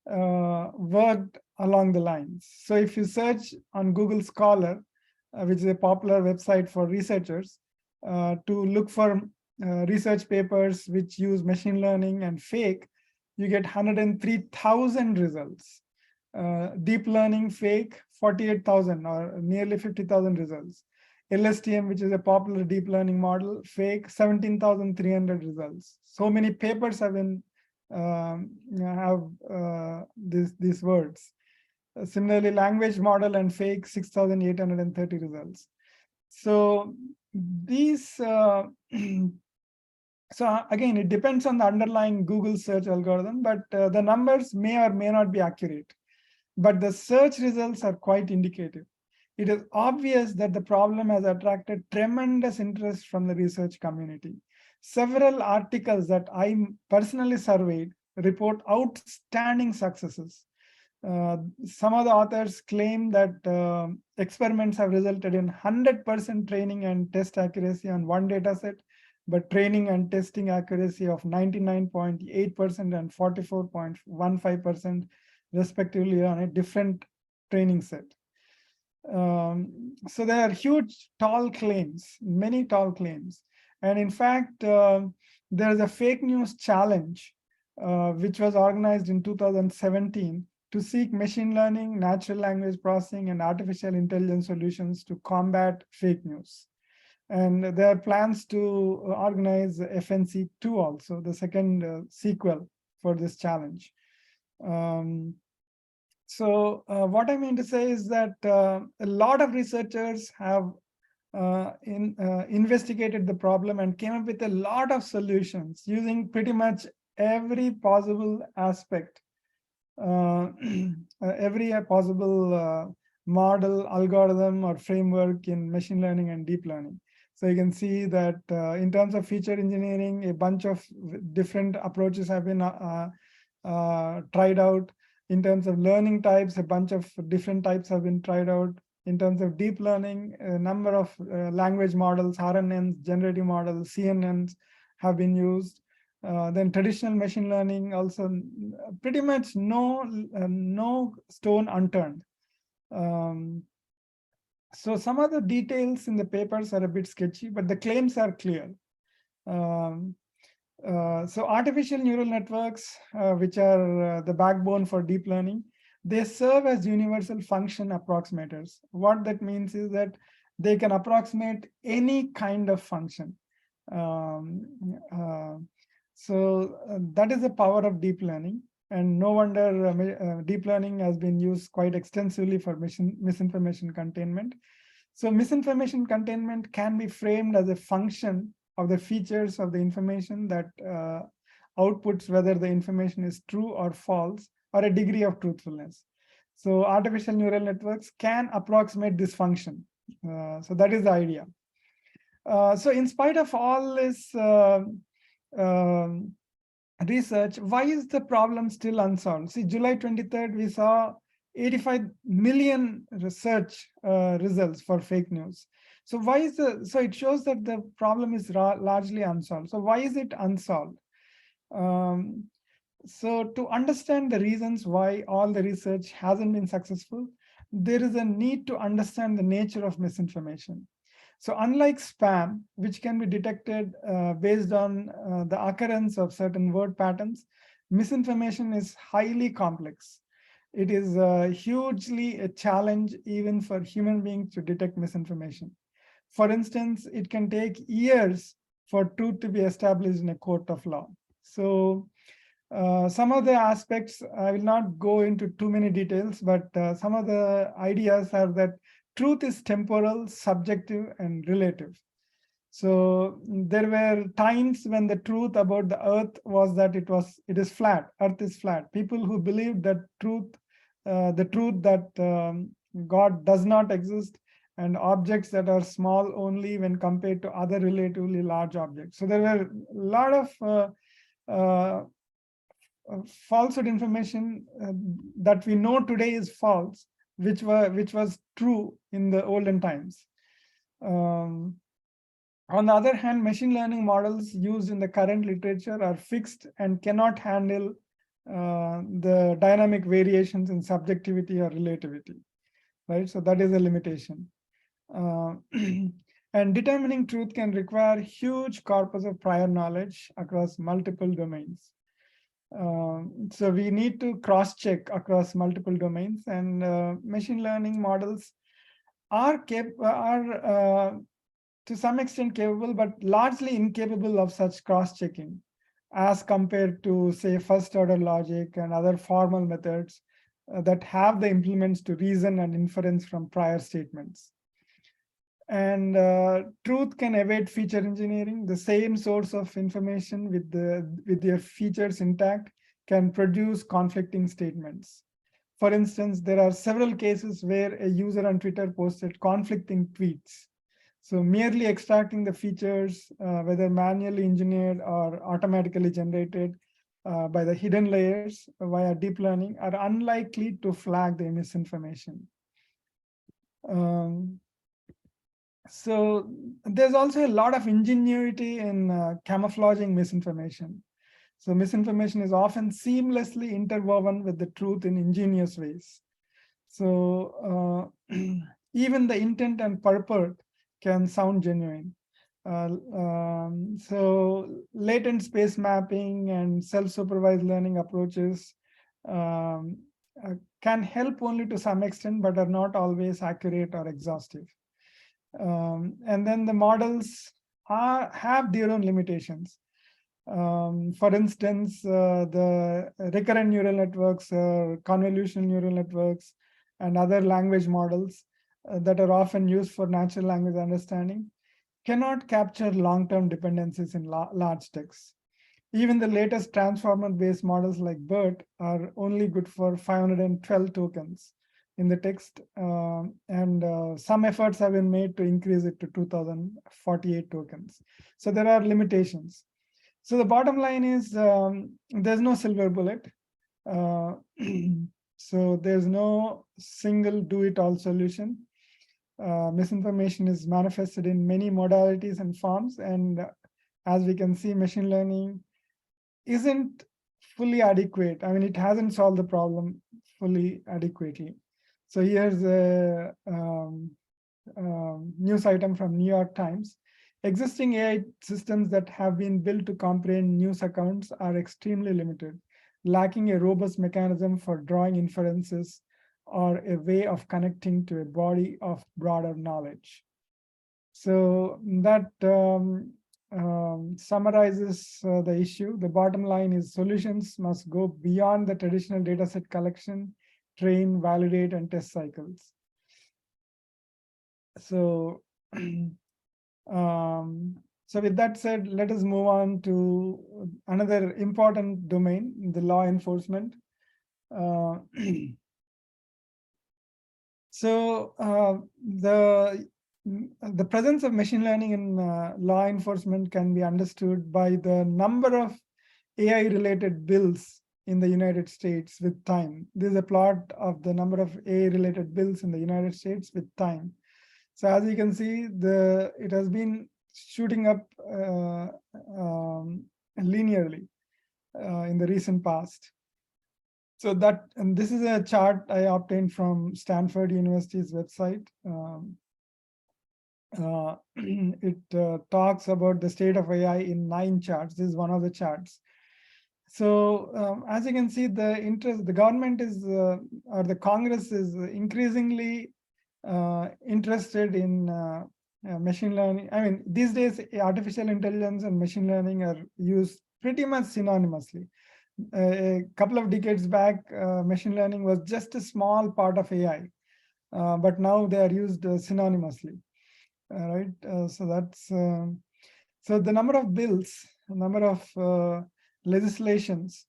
worked along the lines. So if you search on Google Scholar, which is a popular website for researchers, to look for research papers which use machine learning and fake, you get 103,000 results. Deep learning fake, 48,000 or nearly 50,000 results. LSTM, which is a popular deep learning model, fake, 17,300 results. So many papers have been these words. Similarly, language model and fake, 6,830 results. So these, so again, it depends on the underlying Google search algorithm, but the numbers may or may not be accurate. But the search results are quite indicative. It is obvious that the problem has attracted tremendous interest from the research community. Several articles that I personally surveyed report outstanding successes. Some of the authors claim that experiments have resulted in 100% training and test accuracy on one data set, but training and testing accuracy of 99.8% and 44.15% respectively on a different training set. So there are huge, tall claims, many tall claims. And in fact, there is a fake news challenge, which was organized in 2017 to seek machine learning, natural language processing, and artificial intelligence solutions to combat fake news. And there are plans to organize FNC2 also, the second sequel for this challenge. So what I mean to say is that a lot of researchers have investigated the problem and came up with a lot of solutions using pretty much every possible aspect, every possible model, algorithm, or framework in machine learning and deep learning. So you can see that in terms of feature engineering, a bunch of different approaches have been tried out. In terms of learning types, a bunch of different types have been tried out. In terms of deep learning, a number of language models, RNNs, generative models, CNNs have been used. Then traditional machine learning also, pretty much no stone unturned. So some of the details in the papers are a bit sketchy, but the claims are clear. So artificial neural networks, which are the backbone for deep learning, they serve as universal function approximators. What that means is that they can approximate any kind of function. So that is the power of deep learning. And no wonder deep learning has been used quite extensively for misinformation containment. So misinformation containment can be framed as a function of the features of the information that outputs whether the information is true or false, or a degree of truthfulness. So artificial neural networks can approximate this function. So that is the idea. So in spite of all this research, why is the problem still unsolved? See, July 23rd, we saw 85 million research results for fake news. So why is so it shows that the problem is largely unsolved. So why is it unsolved? So to understand the reasons why all the research hasn't been successful, there is a need to understand the nature of misinformation. So unlike spam, which can be detected based on the occurrence of certain word patterns, misinformation is highly complex. It is hugely a challenge even for human beings to detect misinformation. For instance, it can take years for truth to be established in a court of law. So some of the aspects, I will not go into too many details, but some of the ideas are that truth is temporal, subjective, and relative. So there were times when the truth about the earth was that it is flat, earth is flat. People who believed that the truth that God does not exist, and objects that are small only when compared to other relatively large objects. So there were a lot of falsehood information that we know today is false, which was true in the olden times. On the other hand, machine learning models used in the current literature are fixed and cannot handle the dynamic variations in subjectivity or relativity, right? So that is a limitation. And determining truth can require huge corpus of prior knowledge across multiple domains. So we need to cross-check across multiple domains, and machine learning models are to some extent capable, but largely incapable of such cross-checking as compared to, say, first-order logic and other formal methods that have the implements to reason and inference from prior statements. And truth can evade feature engineering. The same source of information with their features intact can produce conflicting statements. For instance, there are several cases where a user on Twitter posted conflicting tweets. So merely extracting the features, whether manually engineered or automatically generated by the hidden layers via deep learning, are unlikely to flag the misinformation. So there's also a lot of ingenuity in camouflaging misinformation. So misinformation is often seamlessly interwoven with the truth in ingenious ways. So even the intent and purport can sound genuine. So latent space mapping and self-supervised learning approaches can help only to some extent, but are not always accurate or exhaustive. And then the models have their own limitations. For instance, the recurrent neural networks, convolutional neural networks, and other language models that are often used for natural language understanding cannot capture long-term dependencies in large texts. Even the latest transformer-based models like BERT are only good for 512 tokens in the text, and some efforts have been made to increase it to 2048 tokens. So there are limitations. So the bottom line is there's no silver bullet. So there's no single do-it-all solution. Misinformation is manifested in many modalities and forms, and as we can see, machine learning isn't fully adequate. I mean, it hasn't solved the problem fully adequately. So here's a news item from New York Times. Existing AI systems that have been built to comprehend news accounts are extremely limited, lacking a robust mechanism for drawing inferences or a way of connecting to a body of broader knowledge. So that summarizes the issue. The bottom line is solutions must go beyond the traditional dataset collection, train, validate, and test cycles. So, so with that said, let us move on to another important domain, the law enforcement. So the presence of machine learning in law enforcement can be understood by the number of AI-related bills in the United States with time. This is a plot of the number of AI-related bills in the United States with time. So as you can see, it has been shooting up linearly in the recent past. So and this is a chart I obtained from Stanford University's website. It talks about the state of AI in 9 charts. This is one of the charts. So as you can see, the government is, or the Congress is increasingly interested in machine learning. I mean, these days, artificial intelligence and machine learning are used pretty much synonymously. A couple of decades back, machine learning was just a small part of AI, but now they are used synonymously. Right. So that's so the number of bills, the number of legislations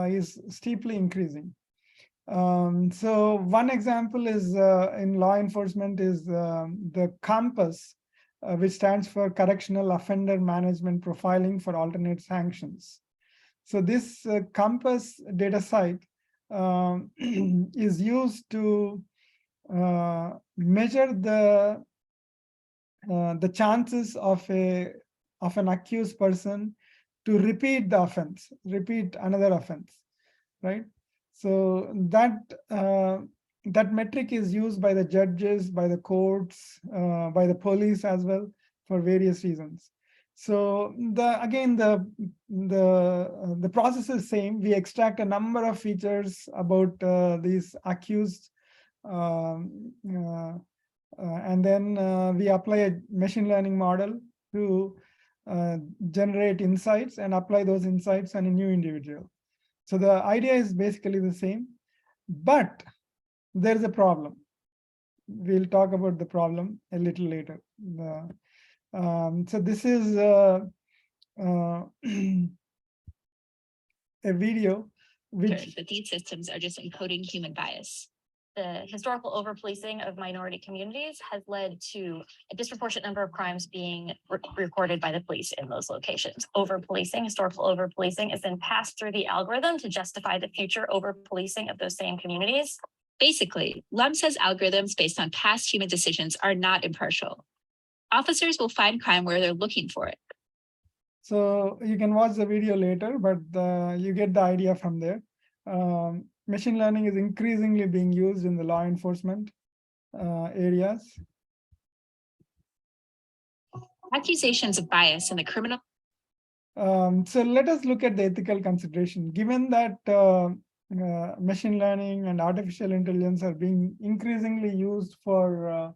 is steeply increasing. So one example is in law enforcement is the COMPAS, which stands for Correctional Offender Management Profiling for Alternate Sanctions. So this COMPAS data site is used to measure the chances of an accused person to repeat the offense, repeat another offense, right? So that metric is used by the judges, by the courts, by the police as well, for various reasons. So again, the process is same. We extract a number of features about these accused, and then we apply a machine learning model to generate insights and apply those insights on a new individual. So the idea is basically the same, but there's a problem. We'll talk about the problem a little later. So this is a video which that these systems are just encoding human bias. The historical overpolicing of minority communities has led to a disproportionate number of crimes being recorded by the police in those locations. Overpolicing, historical overpolicing, is then passed through the algorithm to justify the future overpolicing of those same communities. Basically, LUM says algorithms based on past human decisions are not impartial. Officers will find crime where they're looking for it. So you can watch the video later, but you get the idea from there. Machine learning is increasingly being used in the law enforcement areas. Accusations of bias in the criminal. So let us look at the ethical consideration. Given that machine learning and artificial intelligence are being increasingly used for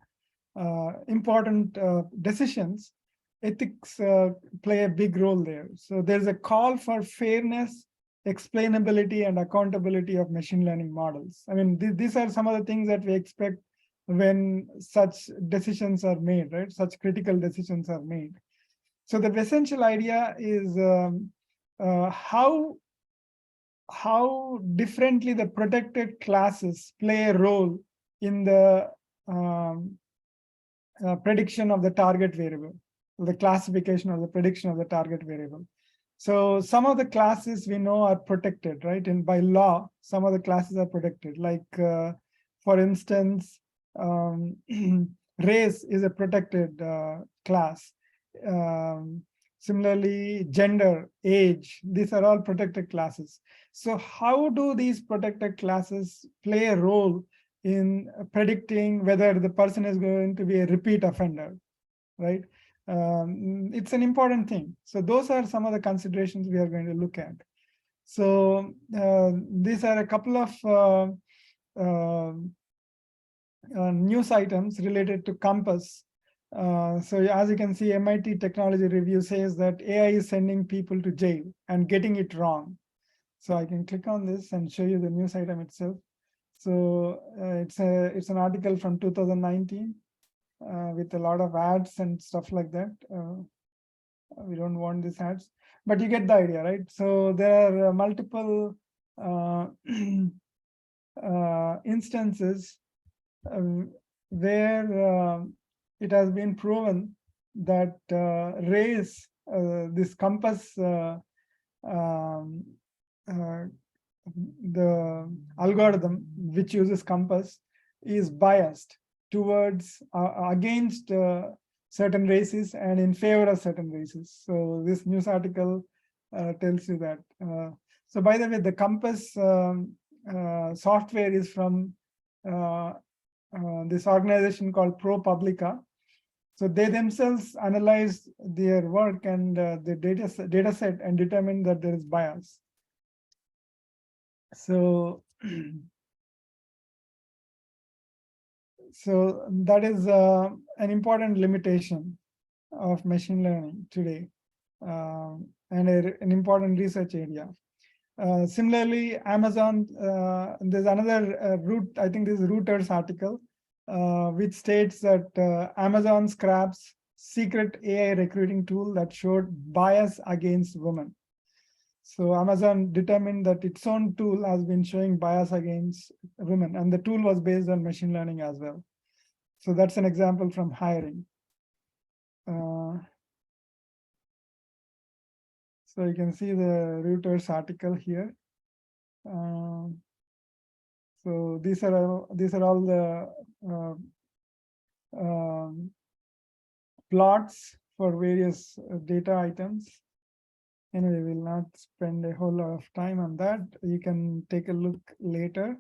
important decisions, ethics play a big role there. So there's a call for fairness, explainability, and accountability of machine learning models. I mean, these are some of the things that we expect when such decisions are made, right? Such critical decisions are made. So the essential idea is how differently the protected classes play a role in the prediction of the target variable, the classification or the prediction of the target variable. So some of the classes we know are protected, right? And by law, some of the classes are protected. Like, for instance, race is a protected class. Similarly, gender, age, these are all protected classes. So how do these protected classes play a role in predicting whether the person is going to be a repeat offender, right? It's an important thing. So those are some of the considerations we are going to look at. So these are a couple of news items related to COMPAS. So as you can see, MIT Technology Review says that AI is sending people to jail and getting it wrong. So I can click on this and show you the news item itself. So it's an article from 2019 with a lot of ads and stuff like that. We don't want these ads, but you get the idea, right? So there are multiple instances where it has been proven that race, this COMPAS the algorithm which uses compass is biased towards against certain races and in favor of certain races. So this news article tells you that. So by the way, the compass software is from this organization called ProPublica. So they themselves analyzed their work and the data set and determined that there is bias. So, so that is an important limitation of machine learning today, and an important research area. Similarly, Amazon, there's another I think this is Reuters article, which states that Amazon scraps secret AI recruiting tool that showed bias against women. So Amazon determined that its own tool has been showing bias against women, and the tool was based on machine learning as well. So that's an example from hiring. So you can see the Reuters article here. So these are all the plots for various data items. Anyway, we'll not spend a whole lot of time on that. You can take a look later.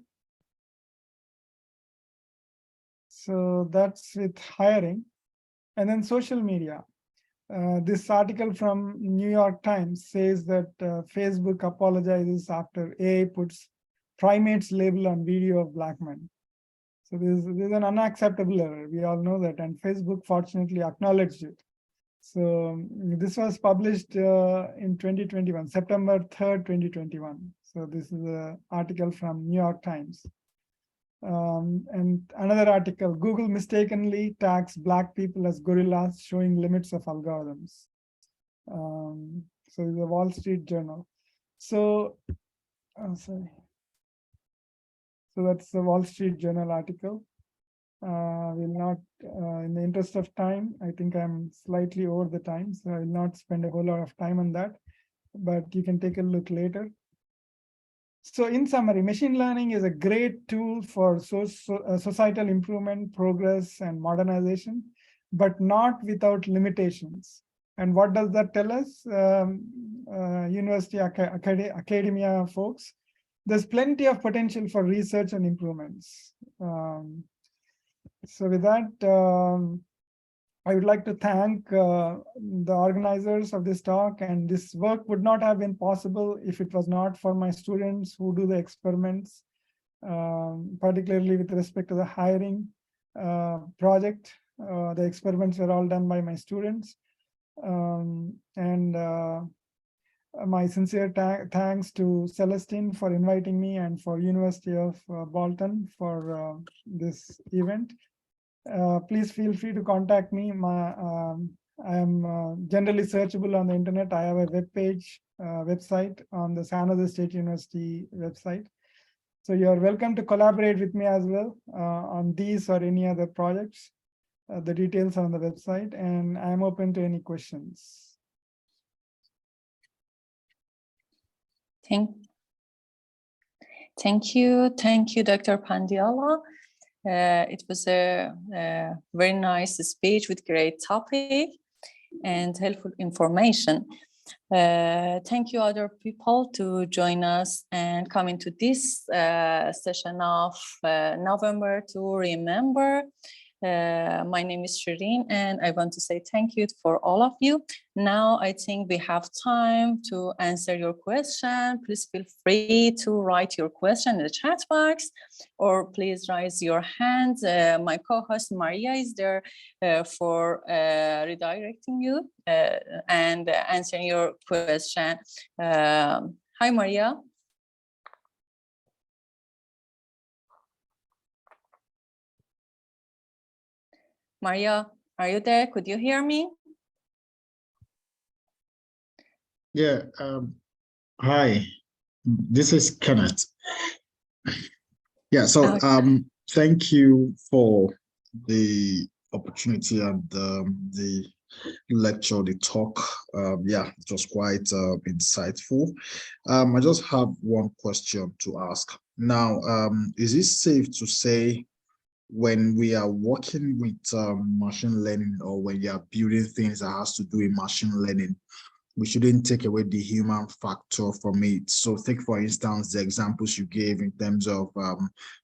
So that's with hiring. And then social media. This article from New York Times says that Facebook apologizes after AI puts primates label on video of black men. So there's an unacceptable error. We all know that, and Facebook fortunately acknowledged it. So this was published in 2021, September 3rd, 2021. So this is an article from New York Times. And another article, Google mistakenly tags black people as gorillas, showing limits of algorithms. So the Wall Street Journal. So, sorry. So that's the Wall Street Journal article. We'll not, in the interest of time, I think I'm slightly over the time, so I will not spend a whole lot of time on that, but you can take a look later. So in summary, machine learning is a great tool for societal improvement, progress, and modernization, but not without limitations. And what does that tell us? University academia folks, there's plenty of potential for research and improvements. So with that, I would like to thank the organizers of this talk, and this work would not have been possible if it was not for my students who do the experiments, particularly with respect to the hiring project. The experiments were all done by my students. My sincere thanks to Celestine for inviting me, and for University of Bolton for this event. Please feel free to contact me. I am generally searchable on the internet. I have a website on the San Jose State University website. So you are welcome to collaborate with me as well on these or any other projects. The details are on the website, and I'm open to any questions. Thank you, Dr. Pendyala. It was a very nice speech with great topic and helpful information. Thank you, other people, to join us and come into this session of November to Remember. My name is Shireen, and I want to say thank you for all of you. Now I think we have time to answer your question. Please feel free to write your question in the chat box, or please raise your hand. My co-host Maria is there for redirecting you and answering your question. Hi, Maria. Maria, are you there? Could you hear me? Yeah, hi, this is Kenneth. Yeah, so thank you for the opportunity and the lecture, the talk. Yeah, it was quite insightful. I just have one question to ask. Now, is it safe to say when we are working with machine learning, or when you are building things that has to do with machine learning, we shouldn't take away the human factor from it? So take, for instance, the examples you gave in terms of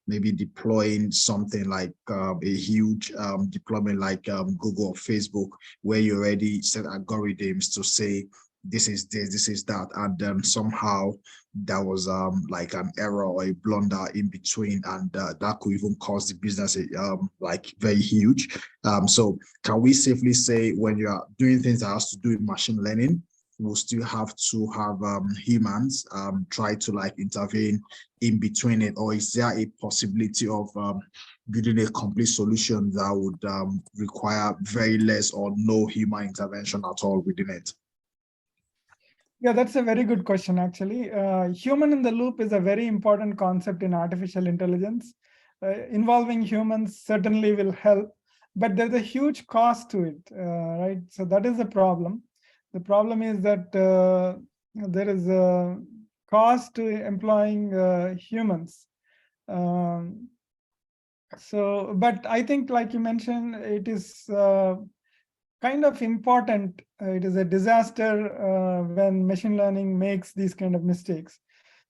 maybe deploying something like a huge deployment like Google or Facebook, where you already set algorithms to say, this is this, this is that, and somehow there was like an error or a blunder in between, and that could even cause the business like very huge. So can we safely say when you are doing things that has to do with machine learning, we'll still have to have humans try to like intervene in between it? Or is there a possibility of building a complete solution that would require very less or no human intervention at all within it? Yeah, that's a very good question, actually. Human in the loop is a very important concept in artificial intelligence. Involving humans certainly will help, but there's a huge cost to it, right? So that is the problem. The problem is that there is a cost to employing humans. But I think, like you mentioned, it is kind of important. It is a disaster when machine learning makes these kind of mistakes.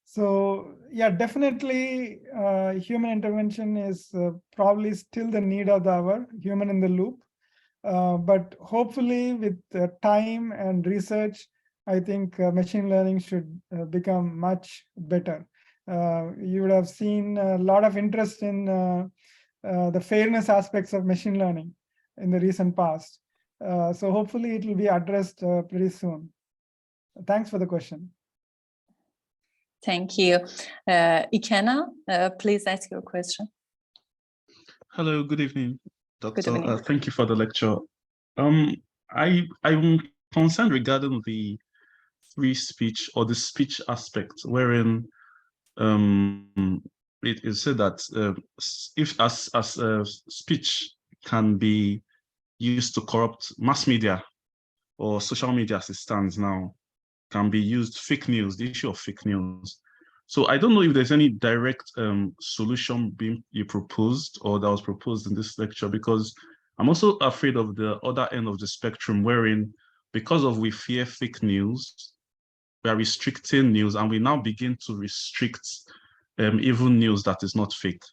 So yeah, definitely human intervention is probably still the need of the hour, human in the loop. But hopefully with time and research, I think machine learning should become much better. You would have seen a lot of interest in the fairness aspects of machine learning in the recent past. So hopefully it will be addressed pretty soon. Thanks for the question. Thank you. Ikenna, please ask your question. Hello, good evening, Doctor. Good evening. Thank you for the lecture. I'm concerned regarding the free speech, or the speech aspect, wherein it is said that if as speech can be used to corrupt mass media or social media as it stands now, can be used, fake news, the issue of fake news. So I don't know if there's any direct solution you proposed or that was proposed in this lecture, because I'm also afraid of the other end of the spectrum, wherein because of we fear fake news, we are restricting news, and we now begin to restrict even news that is not fake.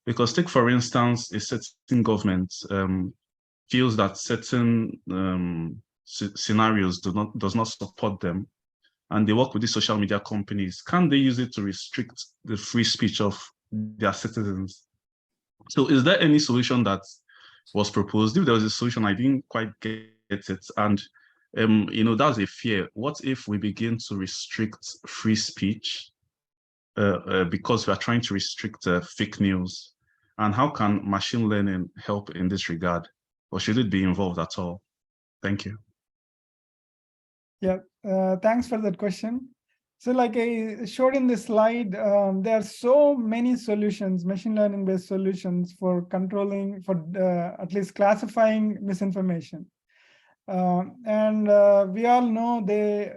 Because take, for instance, a certain government feels that certain scenarios does not support them, and they work with these social media companies. Can they use it to restrict the free speech of their citizens? So is there any solution that was proposed? If there was a solution, I didn't quite get it. And you know, that's a fear. What if we begin to restrict free speech because we are trying to restrict fake news? And how can machine learning help in this regard? Or should it be involved at all? Thank you. Yeah, thanks for that question. So like I showed in this slide, there are so many solutions, machine learning based solutions for controlling, for at least classifying misinformation. And we all know they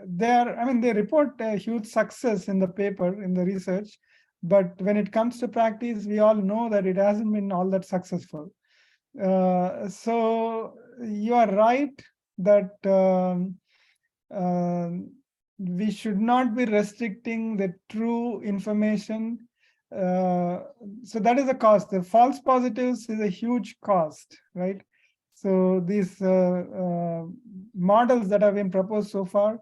report a huge success in the paper, in the research, but when it comes to practice, we all know that it hasn't been all that successful. So you are right that we should not be restricting the true information. So that is a cost. The false positives is a huge cost, right? So these models that have been proposed so far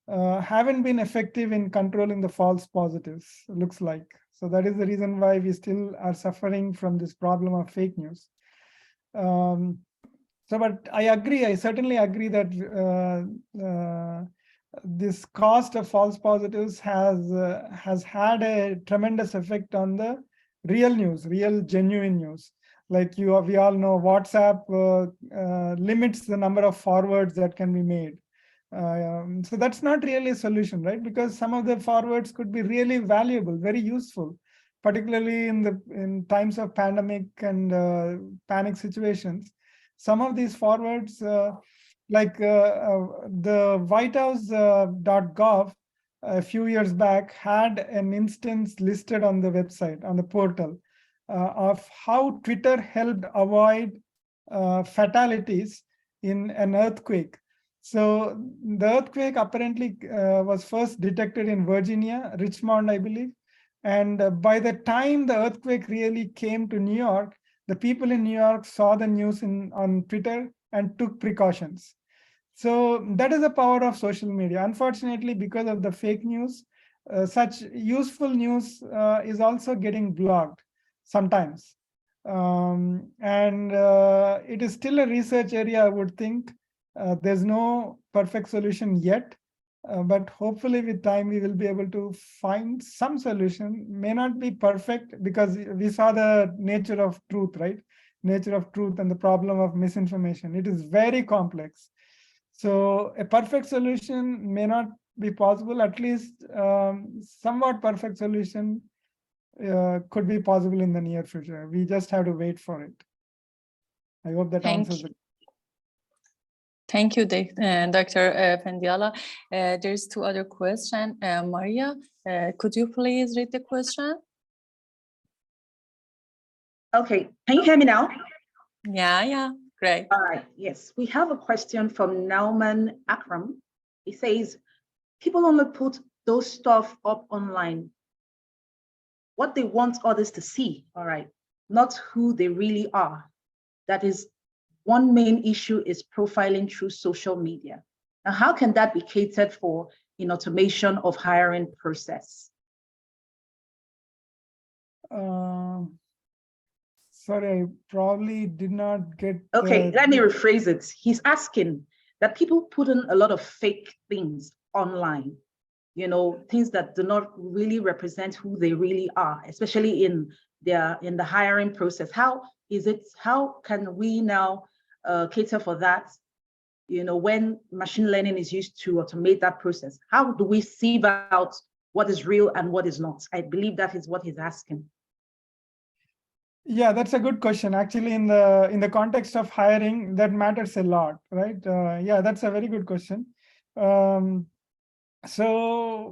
haven't been effective in controlling the false positives, looks like. So that is the reason why we still are suffering from this problem of fake news. But I certainly agree that this cost of false positives has had a tremendous effect on the real news, real genuine news. Like we all know, WhatsApp limits the number of forwards that can be made. So that's not really a solution, right? Because some of the forwards could be really valuable, very useful, particularly in times of pandemic and panic situations. Some of these forwards like the whitehouse.gov a few years back had an instance listed on the website, on the portal, of how Twitter helped avoid fatalities in an earthquake. So the earthquake apparently was first detected in Virginia, Richmond, I believe. And by the time the earthquake really came to New York, the people in New York saw the news on Twitter and took precautions. So that is the power of social media. Unfortunately, because of the fake news, such useful news is also getting blocked sometimes. And it is still a research area, I would think. There's no perfect solution yet, but hopefully with time we will be able to find some solution. May not be perfect because we saw the nature of truth, right? Nature of truth and the problem of misinformation. It is very complex. So a perfect solution may not be possible, at least somewhat perfect solution could be possible in the near future. We just have to wait for it. I hope that answers it. Thank you, Dr. Pendyala. There's two other questions. Maria, could you please read the question? Okay, can you hear me now? Yeah, great. All right, yes. We have a question from Nauman Akram. He says, people only put those stuff up online, what they want others to see, all right, not who they really are. That is, one main issue is profiling through social media. Now, how can that be catered for in automation of hiring process? Sorry, I probably did not get. Okay, let me rephrase it. He's asking that people put in a lot of fake things online, you know, things that do not really represent who they really are, especially in the hiring process. How can we now cater for that, you know, when machine learning is used to automate that process? How do we sieve out what is real and what is not? I believe that is what he's asking. Yeah, that's a good question. Actually, in the context of hiring, that matters a lot, right? Yeah, that's a very good question. So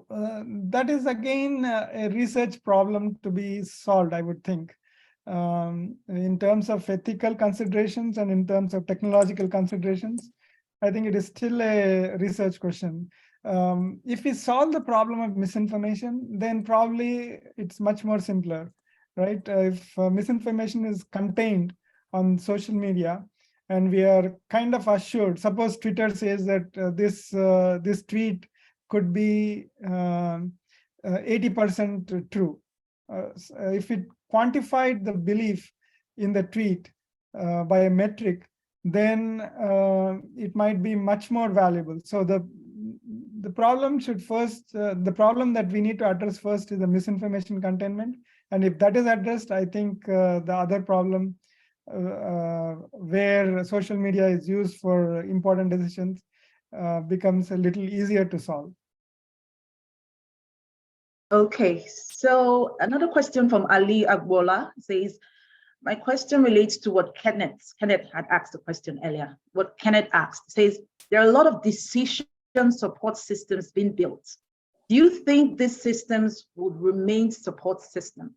that is again a research problem to be solved, I would think. In terms of ethical considerations and in terms of technological considerations, I think it is still a research question. If we solve the problem of misinformation, then probably it's much more simpler, right? If misinformation is contained on social media and we are kind of assured, suppose Twitter says that this tweet could be 80% true. If it quantified the belief in the tweet by a metric, then it might be much more valuable. So the problem should first, the problem that we need to address first is the misinformation containment. And if that is addressed, I think the other problem where social media is used for important decisions becomes a little easier to solve. Okay, so another question from Ali Agbola says, my question relates to what Kenneth had asked the question earlier. What Kenneth asked says, there are a lot of decision support systems being built. Do you think these systems would remain support systems?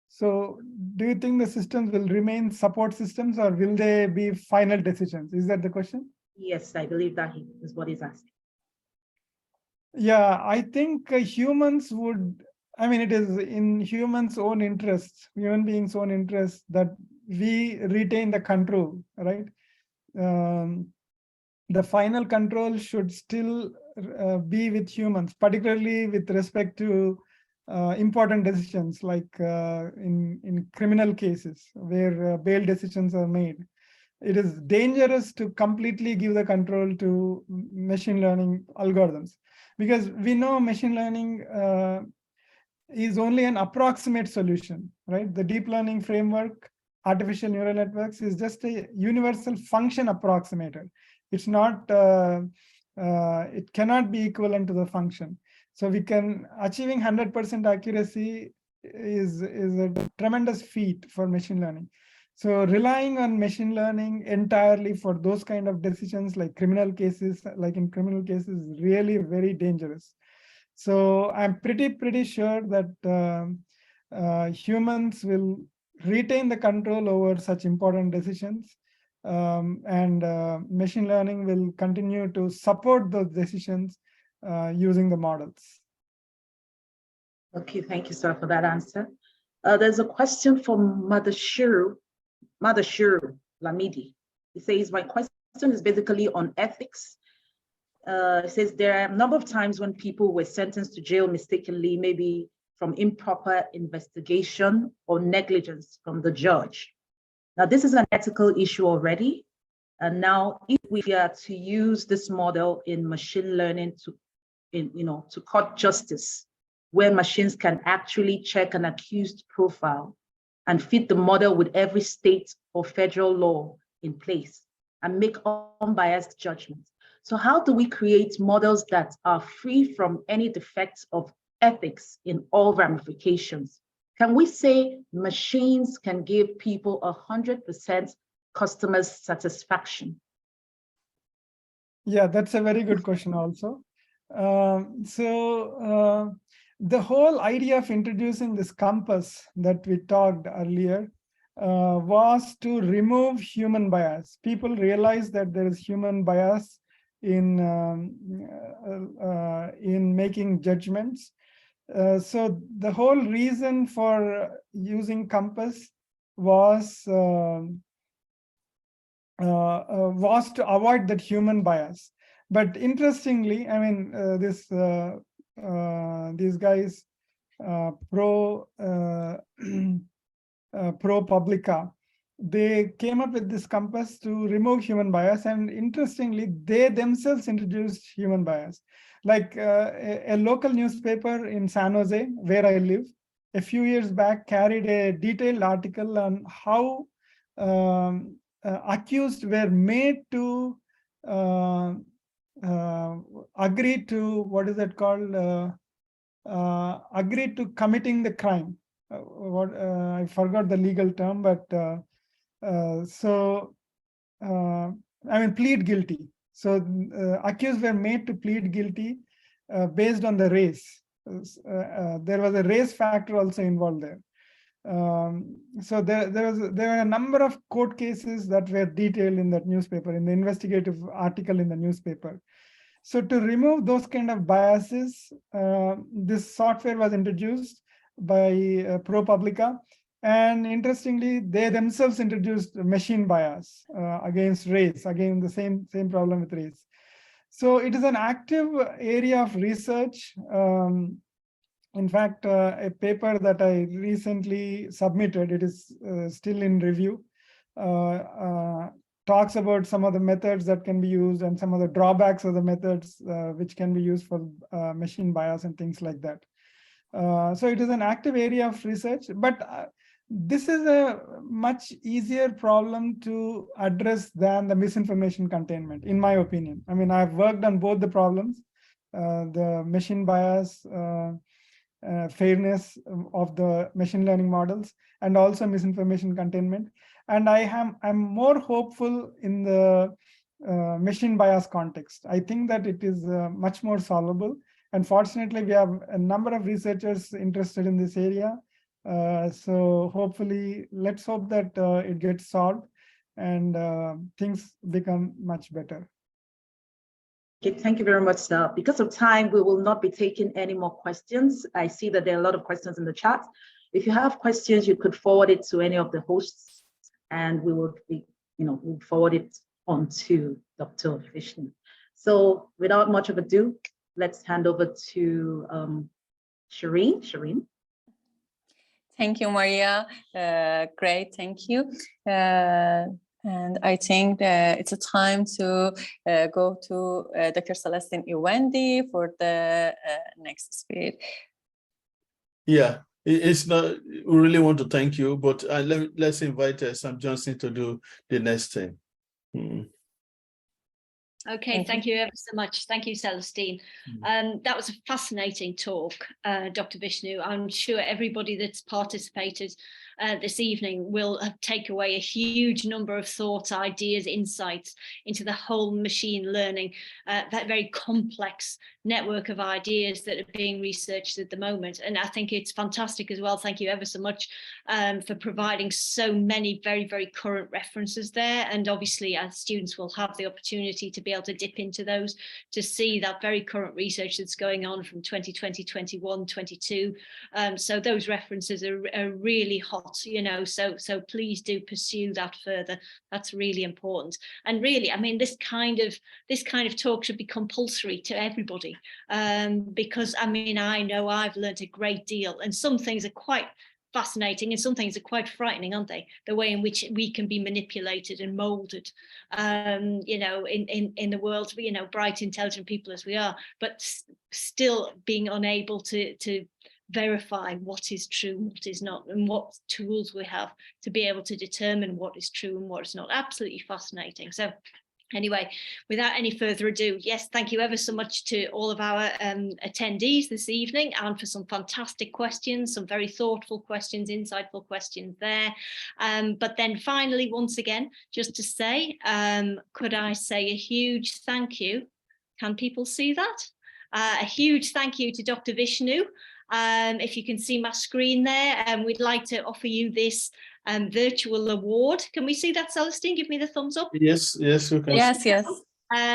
So do you think the systems will remain support systems or will they be final decisions? Is that the question? Yes, I believe that is what he's asking. Yeah, I think humans would, I mean, it is in humans' own interest, human beings' own interest that we retain the control, right? The final control should still be with humans, particularly with respect to important decisions like in criminal cases where bail decisions are made. It is dangerous to completely give the control to machine learning algorithms because we know machine learning is only an approximate solution, right? The deep learning framework, artificial neural networks is just a universal function approximator. It's not, it cannot be equivalent to the function. So we can, achieving 100% accuracy is a tremendous feat for machine learning. So relying on machine learning entirely for those kind of decisions, like criminal cases, is really very dangerous. So I'm pretty sure that humans will retain the control over such important decisions, and machine learning will continue to support those decisions using the models. Okay, thank you, sir, for that answer. There's a question from Madashiru Lamidi. He says, my question is basically on ethics. It says there are a number of times when people were sentenced to jail mistakenly, maybe from improper investigation or negligence from the judge. Now, this is an ethical issue already. And now, if we are to use this model in machine learning to court justice, where machines can actually check an accused profile and fit the model with every state or federal law in place and make unbiased judgments. So how do we create models that are free from any defects of ethics in all ramifications? Can we say machines can give people 100% customer satisfaction? Yeah, that's a very good question also. The whole idea of introducing this compass that we talked earlier was to remove human bias. People realize that there is human bias in making judgments. So the whole reason for using compass was to avoid that human bias. But interestingly, I mean, these guys, ProPublica, they came up with this compass to remove human bias, and interestingly, they themselves introduced human bias. Like a local newspaper in San Jose, where I live, a few years back carried a detailed article on how accused were made to agree to, what is it called? Agree to committing the crime. I forgot the legal term, but plead guilty. So accused were made to plead guilty based on the race. There was a race factor also involved there. So there were a number of court cases that were detailed in that newspaper, in the investigative article in the newspaper. So to remove those kind of biases, this software was introduced by ProPublica. And interestingly, they themselves introduced machine bias against race, again, the same problem with race. So it is an active area of research. In fact, a paper that I recently submitted, it is still in review, talks about some of the methods that can be used and some of the drawbacks of the methods which can be used for machine bias and things like that. So it is an active area of research, but this is a much easier problem to address than the misinformation containment, in my opinion. I mean, I've worked on both the problems, the machine bias, fairness of the machine learning models, and also misinformation containment. And I'm more hopeful in the machine bias context. I think that it is much more solvable. And fortunately, we have a number of researchers interested in this area. So hopefully, let's hope that it gets solved and things become much better. Okay, thank you very much, sir. Because of time, we will not be taking any more questions. I see that there are a lot of questions in the chat. If you have questions, you could forward it to any of the hosts, and we will be, we'll forward it on to Dr. Vishnu. So without much of ado, let's hand over to Shireen. Shireen. Thank you, Maria. Great, thank you. And I think it's a time to go to Dr. Celestine Iwendi for the next speech. Yeah, it's not, we really want to thank you, but let's invite Sam Johnson to do the next thing. Okay, thank you ever so much. Thank you, Celestine. That was a fascinating talk, Dr. Vishnu. I'm sure everybody that's participated this evening will take away a huge number of thoughts, ideas, insights into the whole machine learning, that very complex network of ideas that are being researched at the moment. And I think it's fantastic as well. Thank you ever so much for providing so many very, very current references there. And obviously, as students will have the opportunity to be able to dip into those to see that very current research that's going on from 2020, 21, 22. So those references are really hot, you know, so please do pursue that further. That's really important. And really, I mean, this kind of talk should be compulsory to everybody, because I mean, I know I've learned a great deal, and some things are quite fascinating and some things are quite frightening, aren't they? The way in which we can be manipulated and molded, you know, in the world, you know, bright, intelligent people as we are, but still being unable to verify what is true, what is not, and what tools we have to be able to determine what is true and what is not. Absolutely fascinating. So anyway, without any further ado, yes, thank you ever so much to all of our attendees this evening, and for some fantastic questions, some very thoughtful questions, insightful questions there. But then finally, once again, just to say, could I say a huge thank you? Can people see that? A huge thank you to Dr. Vishnu. If you can see my screen there, we'd like to offer you this virtual award. Can we see that, Celestine? Give me the thumbs up. Yes, yes, we can. Yes, yes.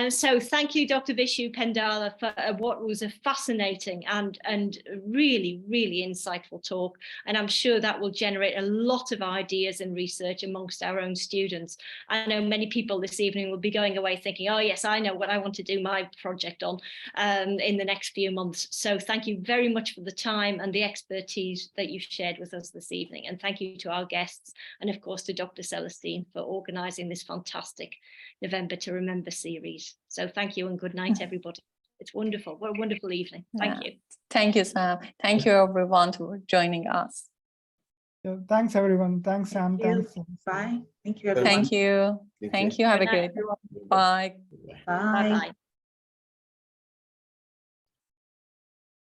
So thank you, Dr. Vishnu Pendyala, for what was a fascinating and really, really insightful talk. And I'm sure that will generate a lot of ideas and research amongst our own students. I know many people this evening will be going away thinking, oh yes, I know what I want to do my project on in the next few months. So thank you very much for the time and the expertise that you've shared with us this evening. And thank you to our guests, and of course to Dr. Celestine for organising this fantastic November to Remember series. So thank you and good night, everybody. It's wonderful. What a wonderful evening. Thank you. Thank you, Sam. Thank you, everyone, for joining us. Yeah, thanks, everyone. Thanks, Sam. Thanks. Bye. Thank you, everyone. Thank you. Thank you. Have a Good night, great day. Bye. Bye. Bye-bye.